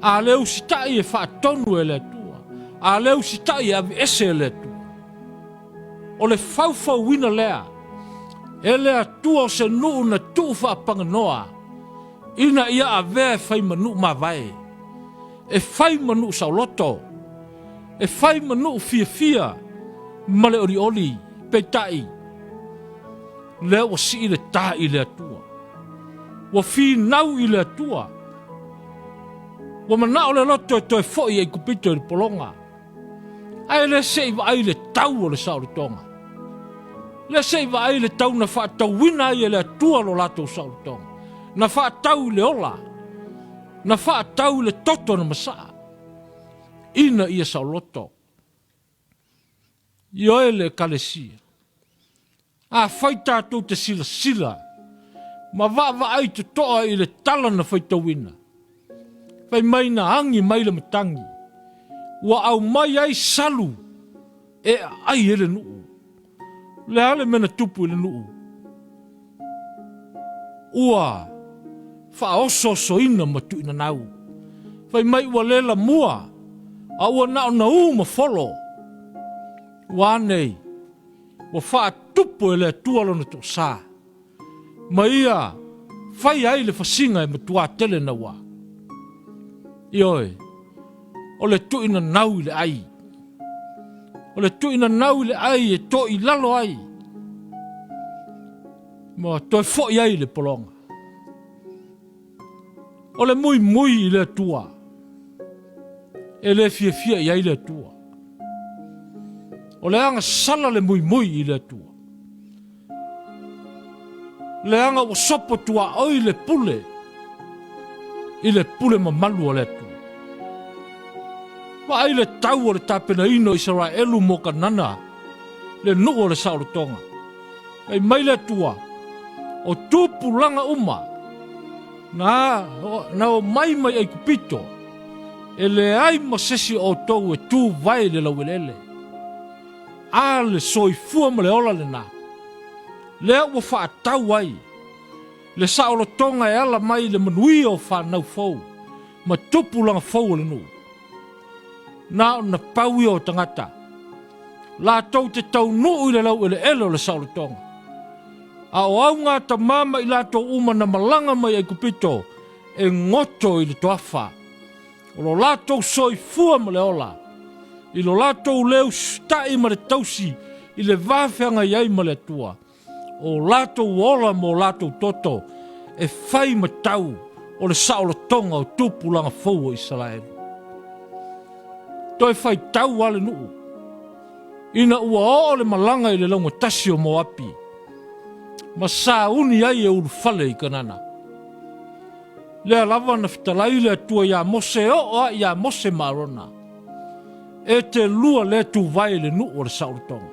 A leu sitai e wha tonu e le atua. A leu sitai e avi ese e le atua. O le fau wina lea. E le atua o se nuu na tuu wha panganoa. Ina ia a vea whai manu ma vai. E whai manu sauloto. E whai manu fia. Male oli. Peitai. Lea wa si le ta i le atua. Wa fi nau i le atua. Wa manao le loto e toi foi e kupito i le polonga. Ai le seiva ai le tau o le saulitonga. Le seiva ai le tau na wha tau wina i le atua lo lato saulitonga. Na wha tau le ola. Na wha tau le toto na masaa. Ina ia sauloto. Ioe le kalesia. A whai tātou te sila. Ma wa ai te toa i le tala na whai tauina. Whai mai na angi mai le matangi. Wa au mai ai salu. E ai ele nuu. Le ale mena tupu ele nuu. Ua. Wha oso so ina matu ina nau. Whai mai wa lela mua. A ua nao na ma folo. Wa nei. Wa wha tupu ele tualo na to saa. Ma ia, whai ai le whasinga e matua tele na wa. Ioe, o le tuina nau le ai. O le tuina nau le ai e to i lalo ai. Ma toi fo ai le polonga. O le mui i le tua. E le fia i ai le tua. O le anga sala le mui i le tua. Le anga o sopo tua oi le pule. I le pule ma malu o le tua. Wa ai le tau o le tapena ino Israelu mo kanana. Le nuu o le saulotonga. Ai mai le tua. O tupu langa uma. Na o mai ai kupito. E le ai ma sesi o tou e tu vai le lawelele. A le soifua ma le ola le na. Lea ua wha tau ai. Le saulotonga e ala mai le manui o wha nau fau. Ma tupu langa fau le nuu. Na paui o tangata. La tau te tau nuu i le lau ele elo le saulotonga. A o au ngā ta mama i la tau uma na malanga mai ai kupito. E ngoto i le toafa. O lo la tau soifua ma le ola. I lo la tau leu stai ma le tausi. I le vāwhianga iai ma le tua. O lato ola mo lato toto e whai matau o le saulotonga o tupulanga fau o Israel. Toi whai tau ale nuu. Ina ua o le malanga i le launga tasi o Moapi. Ma sa uni ai e uru fale i kanana. Le lava na fitalai le tua ia mose o ia mose marona. E te lua le tu vai le nu o le sautonga.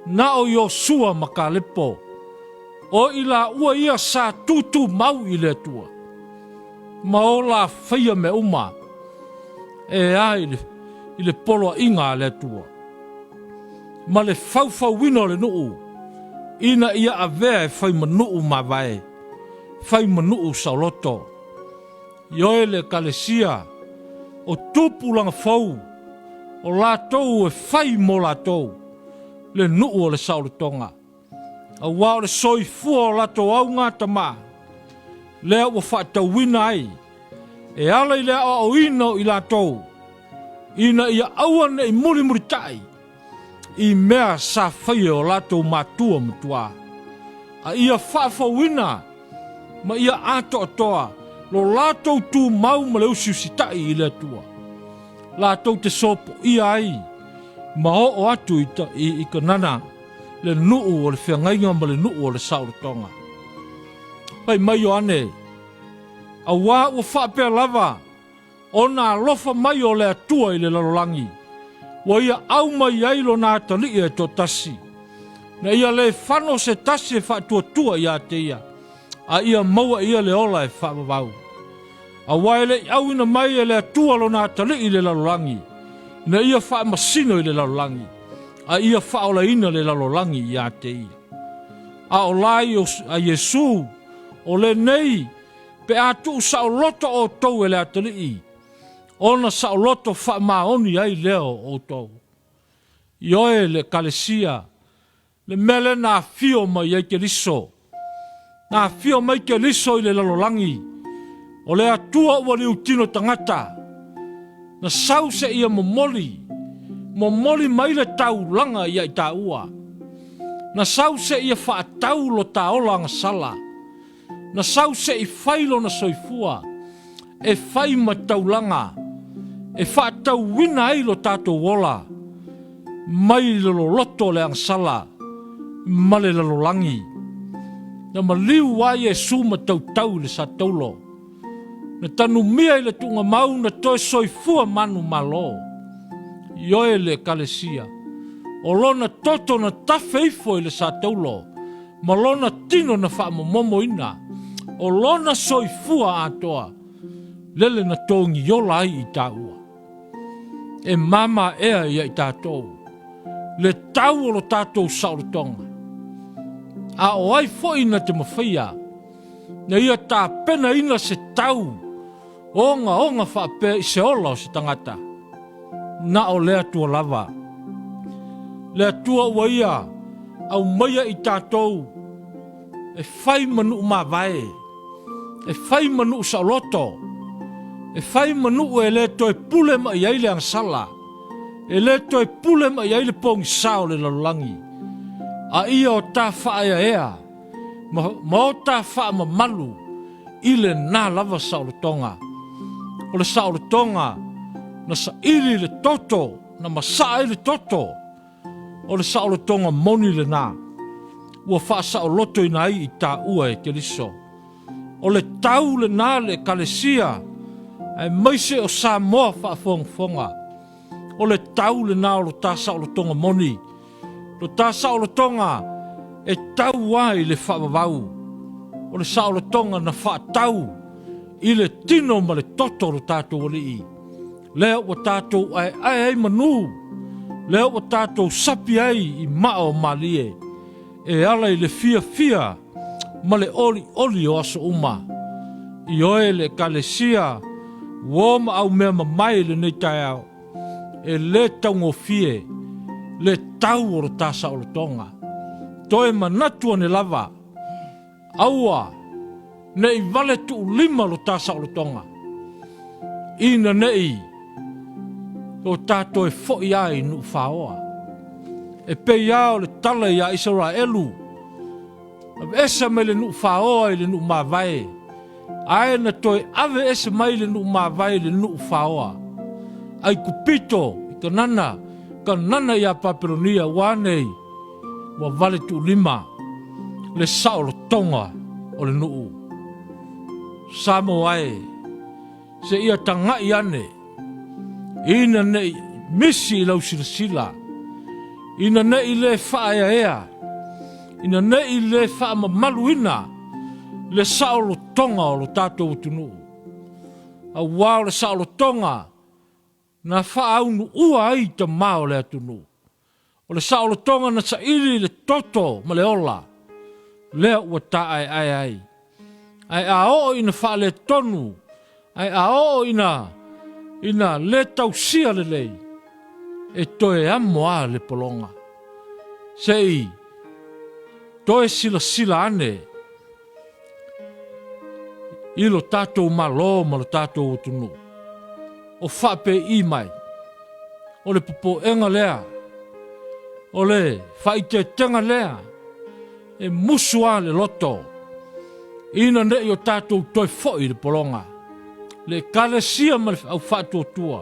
Na o Yosua makalepo. O ila ua ia sa tutu mau i le tua. Ma o la whaia me uma. E a i le polo inga le tua. Ma le fau wino le nuu. Ina ia a vea e whai manuu ma vai. Whai manuu sauloto. Ioe le kalesia. O tupu langa fau. O lātou e whai mo lātou. Le nuu o le saulotonga. A wao le soi fua o lātou au ngā tama. Lea ua whaatau wina ai. E ala i lea o ina i lātou. Ina ia aua i muri tai. I mea sa whaia o lātou mātua mutua. A ia whaafawina. Ma ia ato atoa. Lo lātou tū mau ma le usiusitai i lea tua. Lātou te sopo ia ai. Ma o atu i kanana. Le nuu o le whiangainga ma le nuu o le saurotonga. Pai mai o ane. A wā ua whaapea lava. O nā lofa mai o le atua i le lalolangi. Wa ia au mai ailo nā tali e to tasi. Na ia le whano se tasi e whaatua ia te ia. A ia maua ia le ola e whaamavau. A waele au ina mai e le atua lo nā tali i le lalolangi. Na ia whaamasino i le lalolangi. A ia whaola ina le lalolangi ia te ia. A o lai a Yesu o le nei pe atu sa o loto o tau e le atali i. Ona sa o loto whaamaoni ai leo o tau. Ioe le kalesia. Le mele nā fio mai ai ke liso. Nā fio mai ke liso i le lalolangi. O le atua ua li utino tangata. Na sau se ia momoli. Momoli mai le tau langa ia i tā ua. Na sau se ia whaatau lo tā ola anga sala. Na sau se i whailo na soifua. E whai ma tau langa. E whaatau wina ai lo tātou wola. Mai lo loto le anga sala. Ma le lalolangi. Na maliu wa Yesu ma tau le sa taulo. Na tanu mia i le tunga mau na toi soifua manu malo. Ioe le kalesia. O lona toto na tawheifo i le sa taulo. Ma lona tino na whaamomomo ina. O lona soifua atoa. Lele na tongi yola ai i tā ua. E mama ea ia i tātou. Le tau o lo tātou saurotonga. A o ai fo ina te mawhia. Na ia tā pena ina se tau. Onga whape i se ola o se tangata. Na o lea tua lava. Lea tua ua ia. Au maia i tātou. E whai manu ma vae. E whai manu sa loto. E whai manu e le toi pule ma i aile ang sala. E le toi pule ma i aile pongi sao le lalangi. A ia o tā whaia ea. Ma o tā wha ma malu. Ile nā lava saurotonga. O le saurotonga. Na sa ili le toto. Na masa ili toto. O le saurotonga moni le nā. Ua wha sao loto ina ai i tā ua e ke liso. O le tau le nā le kalesia. Ai maise o sa moa whaafonga. O le tau le nā o lo tā saurotonga moni. Lo tā saurotonga e tau wai le whaamavau. O le saurotonga na whaatau. I le tino ma le toto lo tātou alii. Lea ua tātou ai manu. Lea ua tātou sapi ai i mao malie. E ala i le fia. Ma le oli o aso uma. I oe le kalesia. Woma au mea mamai le nei tai au. E le taungo fie. Le tau o lo tā saurotonga. Toe manatua ne lava. Aua. Nei vale tu lima lo tā saurotonga. Ina nei. O tātou e fo'i ai nu whaoa. E pei au le tala ia Israelu. Esa mai le nu whaoa i le nu mawai. Ae na toi ave ese mai le nu mawai le nu whaoa. Ai kupito i kanana ia paperonia wanei. Wa vale tu lima. Le saurotonga o le nuu. Samoae, se ia tangai ane, ina nei misi lau sila, ina nei le whaea ea, ina nei le wha mamaluina, le saolo tonga o lo tātou tunu. A wao le saolo tonga, na wha aunu ua ai ta mao le atunu. O le saolo tonga na sa iri le toto ma le ola, lea ua ta ai ai ai. Ai a o ina wha le tonu, ai a o ina le tausia le lei, e toe amo a le polonga. Sei, toe sila ane, ilo tātou malo ma lo tātou utunu. O whape I mai, o le popo enga lea, o le whaite tenga lea, e musua le loto, ina nei o tātou toi foi le polonga, le kale sia ma le au whātua tua,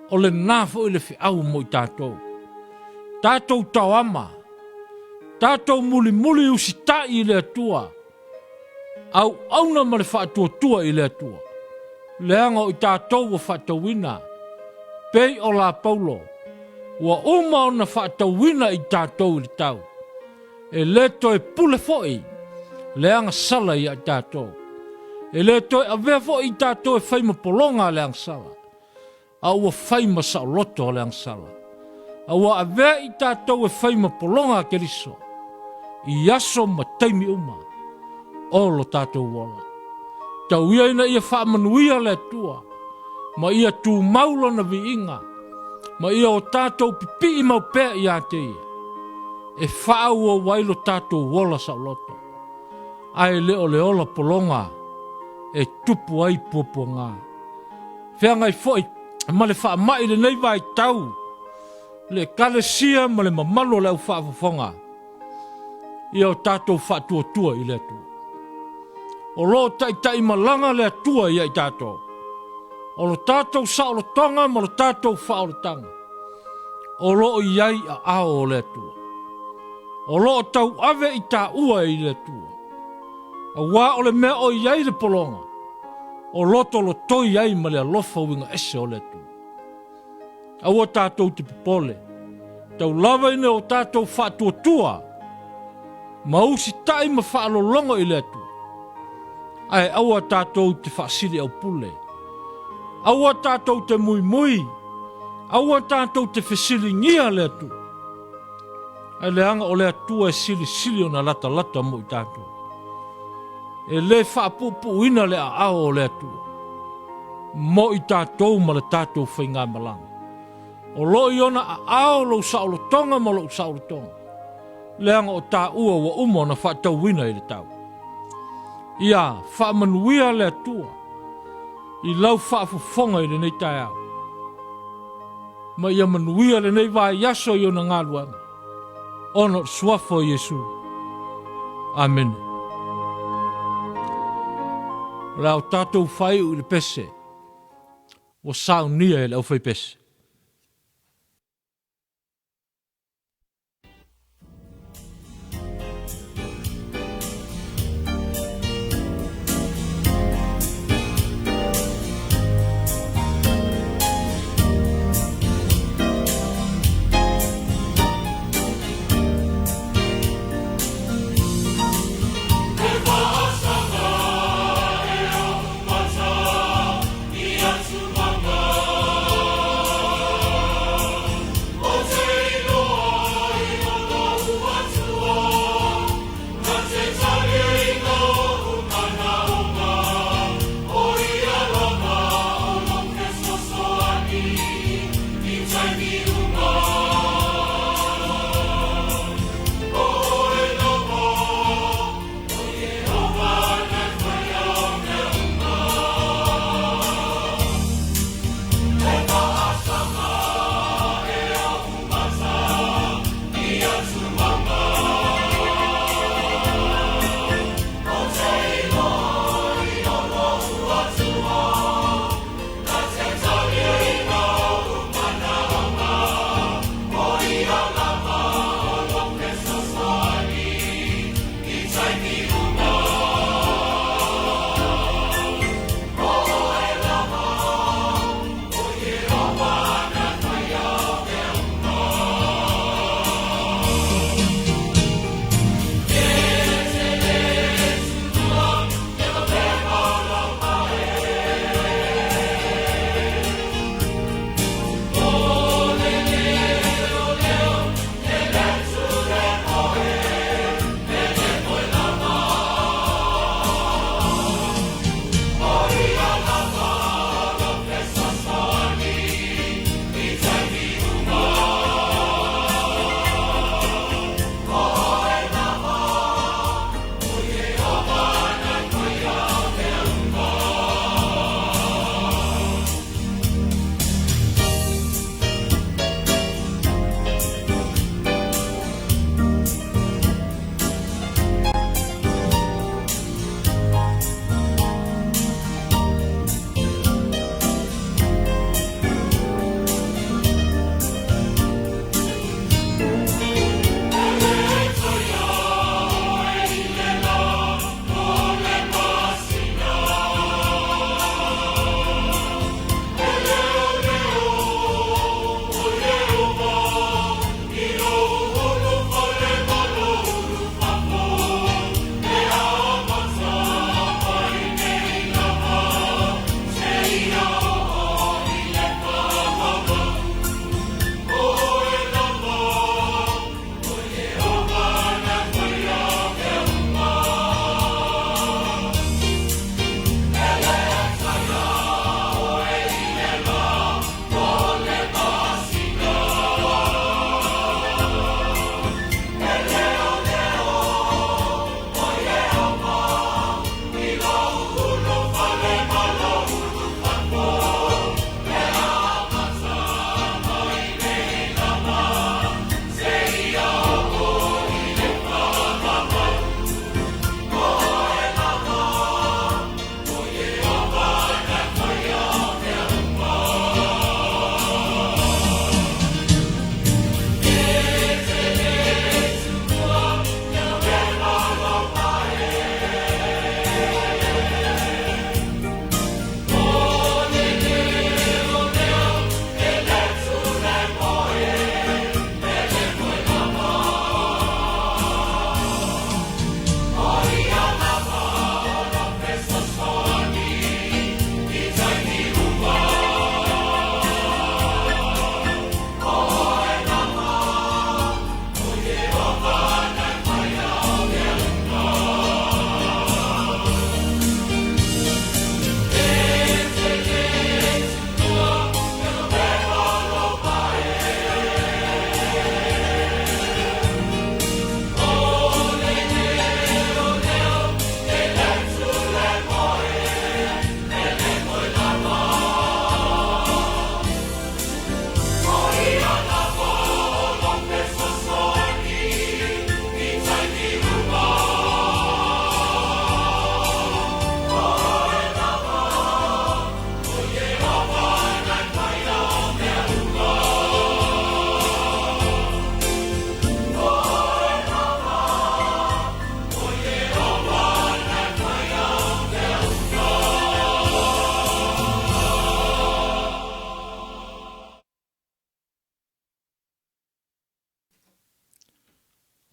o le nāfo I le whiau mo I tātou. Tātou tau ama, tātou muli usita I le atua, au auna ma le whātua tua I le atua. Leanga o I tātou o whatawina, pei o la paulo, ua uma o na whatawina I tātou I tau. E le toi pule foi, leanga sala I tātou. E le toi avea foi I tātou e whaima polonga leanga sala. A ua whaima sa loto leanga sala. A ua avea I tātou e whaima polonga ke riso. I aso ma taimi uma, o lo tātou wala. Tau ia ina ia whaamanuia le tua, ma ia tū maulo na vi inga, ma ia o tātou pipi I mau pēr I ate ia. E whaau o wailo tātou wola sa loto. Ai leo leola polonga, e tupu ai pupu ngā. Whiangai foi, ma le wha mai le nei vai tau, le kale sia ma le mamalo le au whaafafonga. Ia o tātou whaatua tua I le tua. O lo tai malanga le atua ia I tātou. O lo tātou sa o lo tonga ma lo tātou wha o lo tanga. O lo iai a ao le atua. O lo tau ave I tā ua I le atua. A wā o le mea o iai le polonga. O loto lo toi iai ma le alofa winga ese o le atua. A ua tātou te pipole. Tau lava ine o tātou wha tua tua. Ma usi tai ma wha alolongo I le atua. Ai aua tātou te whaasiri au pule. Aua tātou te mui. Aua tātou te whesili ngia le atu. Ai leanga o le atua e sili o na lata mo I tātou. E le whaapupu ina le a ao o le atua. Mo I tātou ma le tātou whainga malanga. O lo I ona a ao lo saolo tonga ma lo saolo tonga. Leanga o tā ua wa umo na whaatau wina I le tau. Ia, whaamanuia le atua. I lau whaafufonga I le nei tai au. Ma ia manuia le nei vai yaso I ona ngā luanga. Ono suafo Yesu. Amen. Lau tātou whai U le pese. O Sauniga e lau whai pese.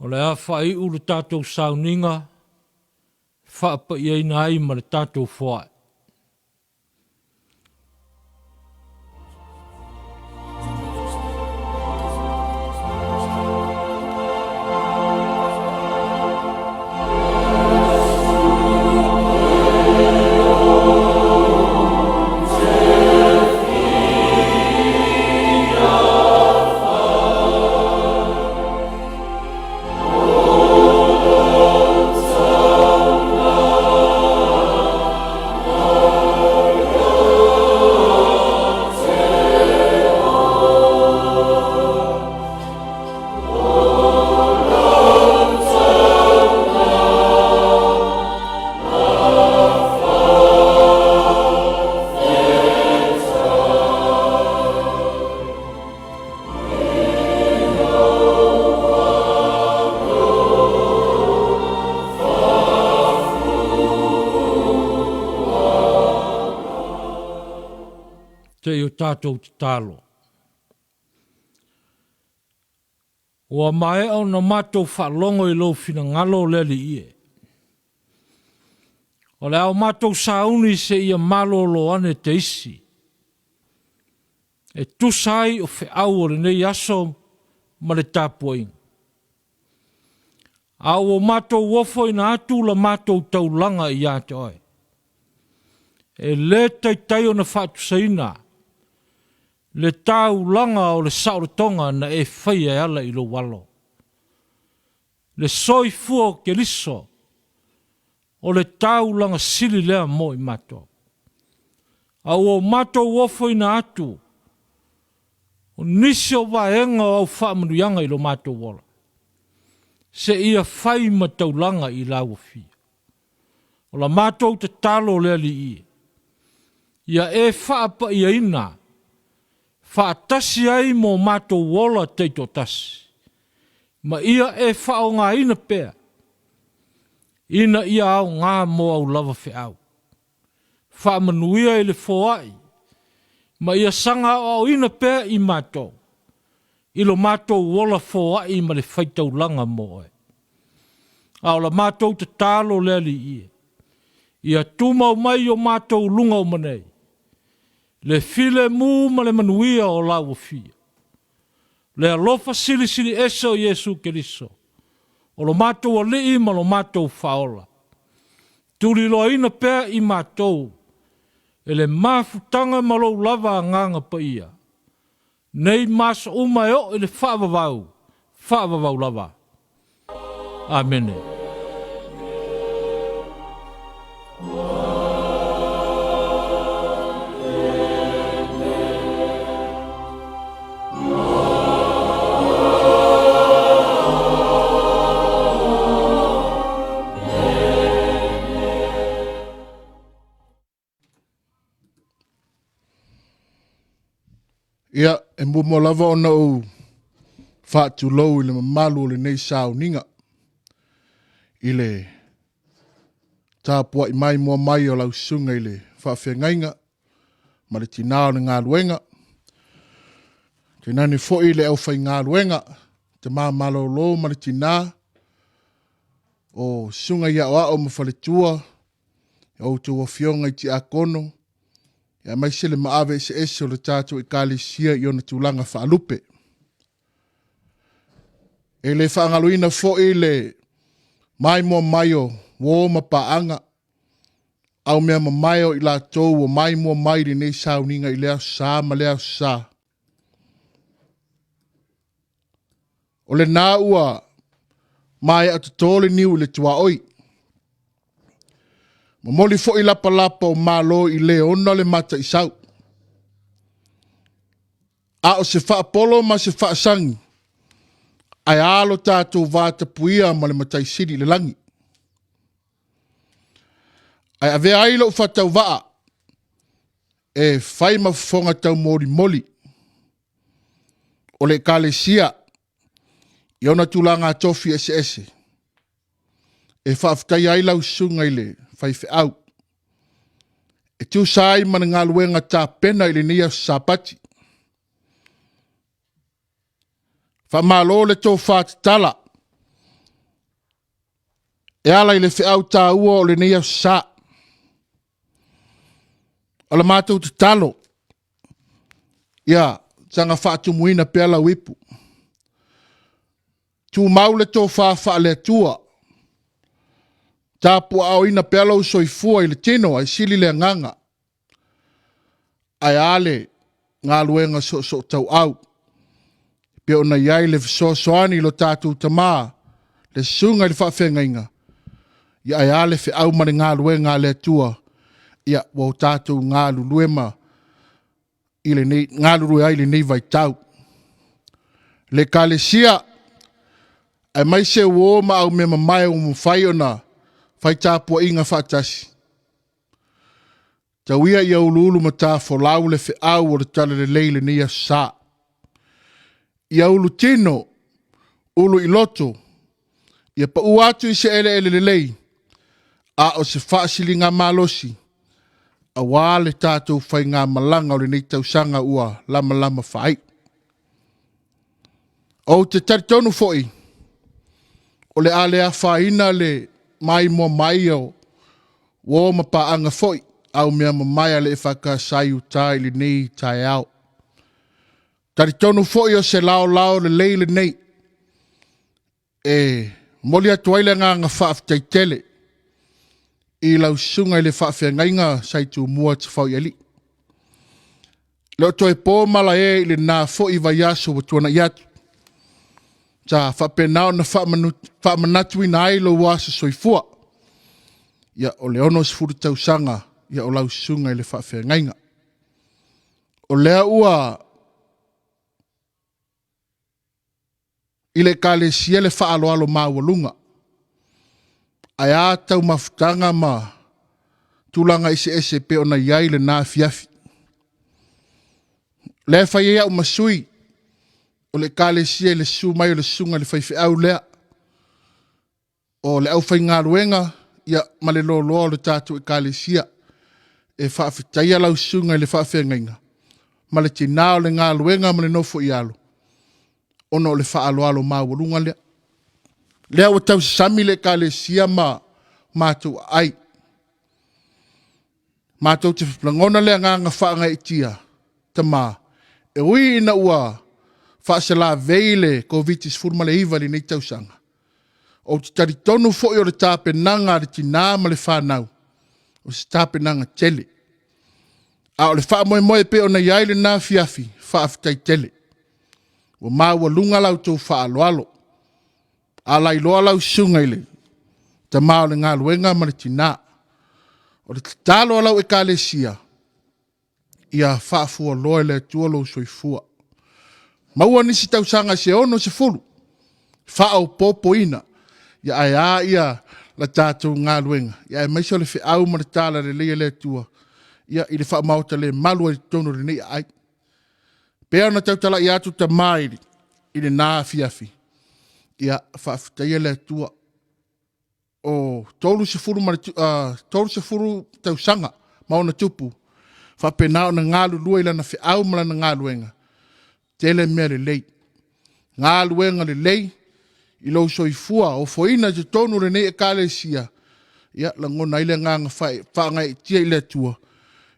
O le a whai uru tātou Sauniga, whaapa i eina ai ma le tātou whae. Te o tātou te tālo. Ua mai au na mātou whaalongo i lau whina ngalo leli ie. O le au mātou sauni se ia malolo ane te isi. E tusai o whi au o le nei aso ma le tāpuaing. Au o mātou wofo ina atu la mātou taulanga i ate oi. E le tai o na whatu saina. Le tau langa o le sauretonga na e whaia ala i lo walo. Le soi fua ke liso o le tau langa sili lea mo i mato. Au o mato wofo ina atu o nisi o waenga au whaamanuianga i lo mato wala. Se ia whai matau langa i lau fi. O la mato te talo lea li i. Ia e whaapa ia ina. Whaatasi ai mo mātou wola teito tasi. Ma ia e whao ngā ina pēr. Ina ia au ngā mo au lava whi au. Whaamanuia i le whoai. Ma ia sanga au ina pēr i mātou. I lo mātou wola whoai ma le whaitau langa mo e. Au la mātou te tālo leli ia. Ia tūmau mai o mātou lunga o manei. Le file mu ma le manuia o lau fia. Le alofa sili sili esa o Yesu Keriso. O lo mātou o lii ma lo mātou faola. Tuli lo ina pēr i mātou. E le māfutanga ma lo lava nganga pa ia. Nei masa umai o e le whaavavau. Whaavavau lava. Amene. Ia, e mo lava ona o whaatu lau i le mamalu o le nei Sauniga. I le tāpua i mai mua mai o lau sunga i le whaawhengainga. Ma le tinao na ngā luenga. Te nani fo i le au whai ngā luenga. Te maa malo lo ma le tina. O sunga ia o a o mawhale tua. O tua fionga i ti a kono. Ia mai sele maave se ese o le tātou i kāle sia i ona tūlanga whaalupe. E le whaangaluina fo i le mai mua mai o wō mapaanga. Au mea ma mai o i la tau o mai mua mai ri nei Sauniga i lea sā ma lea sā. O le nā ua mai atu tōle niu i le tua oi. Ma moli fo i lapa lapa o malo i le ona le mata i sau. A o se wha polo ma se wha sangi. Ai alo tātou vāta puia ma le matai siri le langi. Ai ave ailo u whatau waa. E whai ma fonga tau mori moli. O le kale sia. I ona tūlanga tofi ese ese. E whaaftai ailau sunga i le whai au. E tiu sai mana ngā luenga tā pena i le nia sapati. Wha malo le tō whātitala. E ala i le whiau tā ua o le nei au sā. O le mātou te talo. Ia, tanga whaatu muina pe ala wipu. Tu maule tō wha le tua. Tāpua au ina pe ala usoifua i le tino ai sili le nganga. Ai ale ngā luenga so tau au. Pe ona iai le soani lo tātou tamā. Le sunga i le whawhengainga. Ia ai ale fe au mani ngā luenga le tua. Ia wau tātou ngā luema. Ngā lurue ai le nei vai tau. Le kalesia. Ai mai se uo ma au me mamai o mwhai ona. Whai tāpua inga whaatasi. Tauia ia ulu ma tā wholau le fe au o le tala le leile ni a sā. Ia ulu tino, ulu i loto, ia pa uatu i se ele le lei, a o se whaasili ngā malosi, a wāle tātou whai ngā malanga o le nei tausanga ua lama whai. O te taritonu foi, o le ale a whaina le mai mo mai o wo mapaanga foi, au mea mamaya le whaka sayu tai le nei tai au. Tari tonu foi o se lao le leile nei. E moli atuaile ngā whaaftai tele. I lau sunga i le whaafengainga sai tu mua te whau iali. Leo toi pō mala i le nā foi vai aso wa tuana iatu. Ta whapenao na whaamanatu i nā ilo wasa soifua. Ia o le ono se furu tausanga. Ia o lau sunga i le whaafengainga. O lea ua i le kale sia le whaaloalo mawalunga. Ai a tau mafutanga ma tulanga ese pe ona iai le nā fiafi. Le whai au masui o le kale sia le su mai o le sunga le whaifi au lea. O le au whai ngā ruenga ia ma le loloa o le tātou i kale sia. E whaafitaia lau sunga i le whaafengainga. Ma le tinao le ngā ruenga ma le nofo i alo. Ono le whaaloalo mawalunga lea. Lea o tau sami le kale sia ma mātou ai. Mātou te whanangona lea ngā whaanga i tia. Tama. E ui ina ua whaasala veile ko vitis furma le iwa li nei tausanga. O te taritonu fo i o le tāpe nanga le tina ma le whanau. O se tāpe nanga tele. A o le wha moe pe o na iai le nā fiafi. Whaafitai tele. O maua lunga lau tau whaaloalo. A lai loa lau sungaile. Ta mao le ngā luenga ma le tina. O le talo lau e kale sia. Ia whaafua loa le tualo soifua. Maua nisi tau sanga se ono se fulu. Whaau popo ina. Ia ai a ia la tātou ngā luenga. Ia e maiso le whiau ma le tala le leia le tua. Ia i le wha mauta le malua i tono le nei ai. Pea na tautala i atu ta mairi i le nā fiafi. Ia whaafutaia le tua. O tolu se furu tau sanga mauna tupu. Whapenao na ngā lulua ila na whiau mala na ngā luenga. Tele mea le lei. Ngā luenga le lei. I lo soifua o foina te tonu le nei e kale sia. Ia la ngona ile ngā whaangai tia i le tua.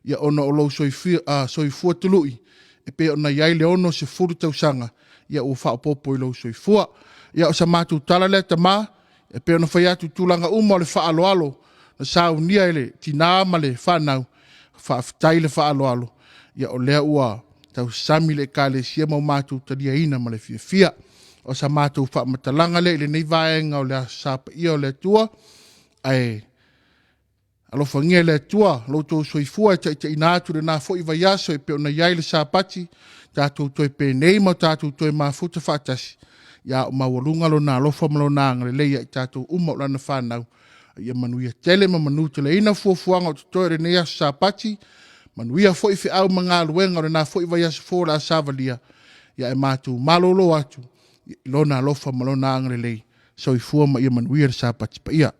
Ia ona o lo soifua tului. E pe ona iai le ono se furu tausanga. Ia o whaapopo i lo soifua. Ia o sa mātu tala le tamā. E pe ona whai atu tūlanga umo le whaaloalo. Na saunia ele tina ma le whanau. Whaafitai le whaaloalo. Ia o lea ua tau sami le kale sia mau mātu talia ina ma le fia. O sa mātou whaamatalanga le ile nei vaenga o le sapa ia o le tua. Ai alofangia le tua. Lotu soifua ta inatu le nā fo i vai aso e pe ona iai le sapati. Tātou toi pe nei mau tātou toi mafuta whaatasi. Ia o mawalunga lo nā lofa malo nāngale leia i tātou umau lana whanau. Ia manuia tele ma manu tele ina fuafuanga o toi re nei aso sapati. Manuia fo i whiau mga luenga o le nā fo i vai aso fōra a savalia. Ia e mātou malolo atu. Lona lofa malona angre lei so i fua ma ia manuia le sapati pa ia.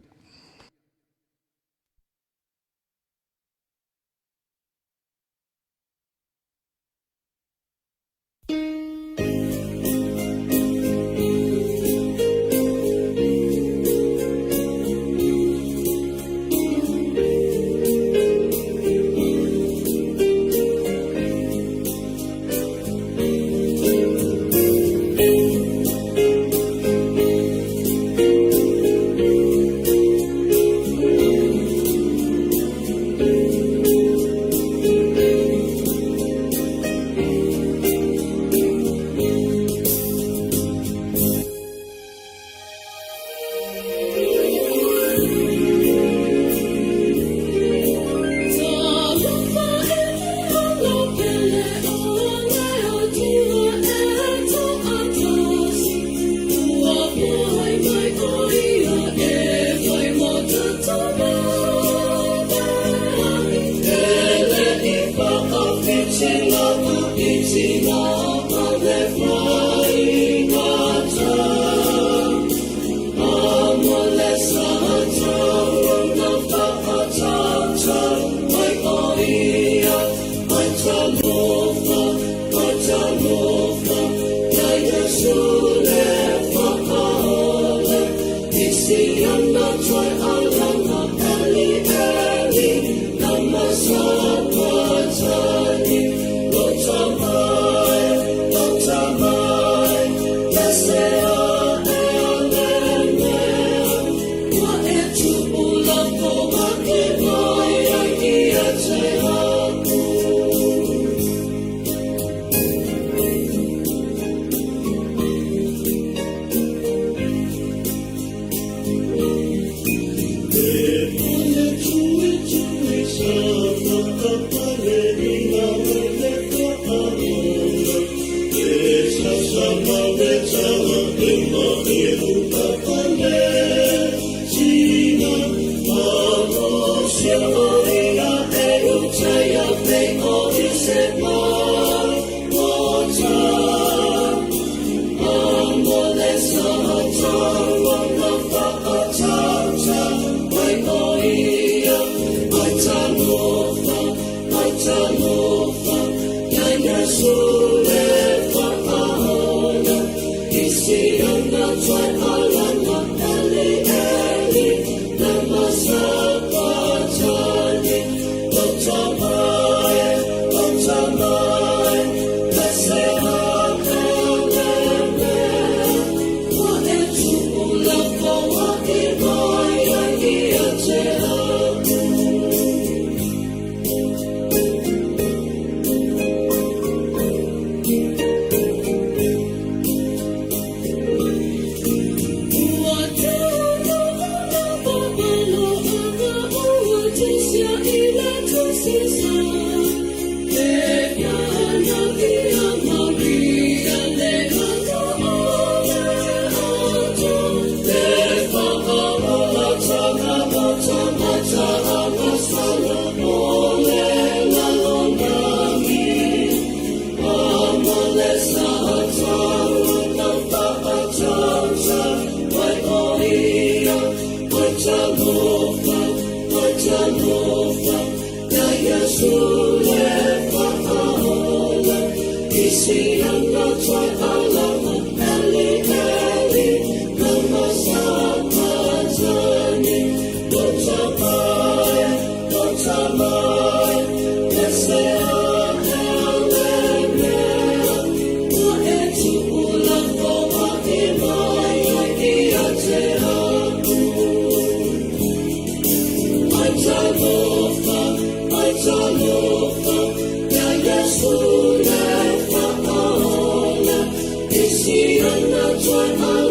Joy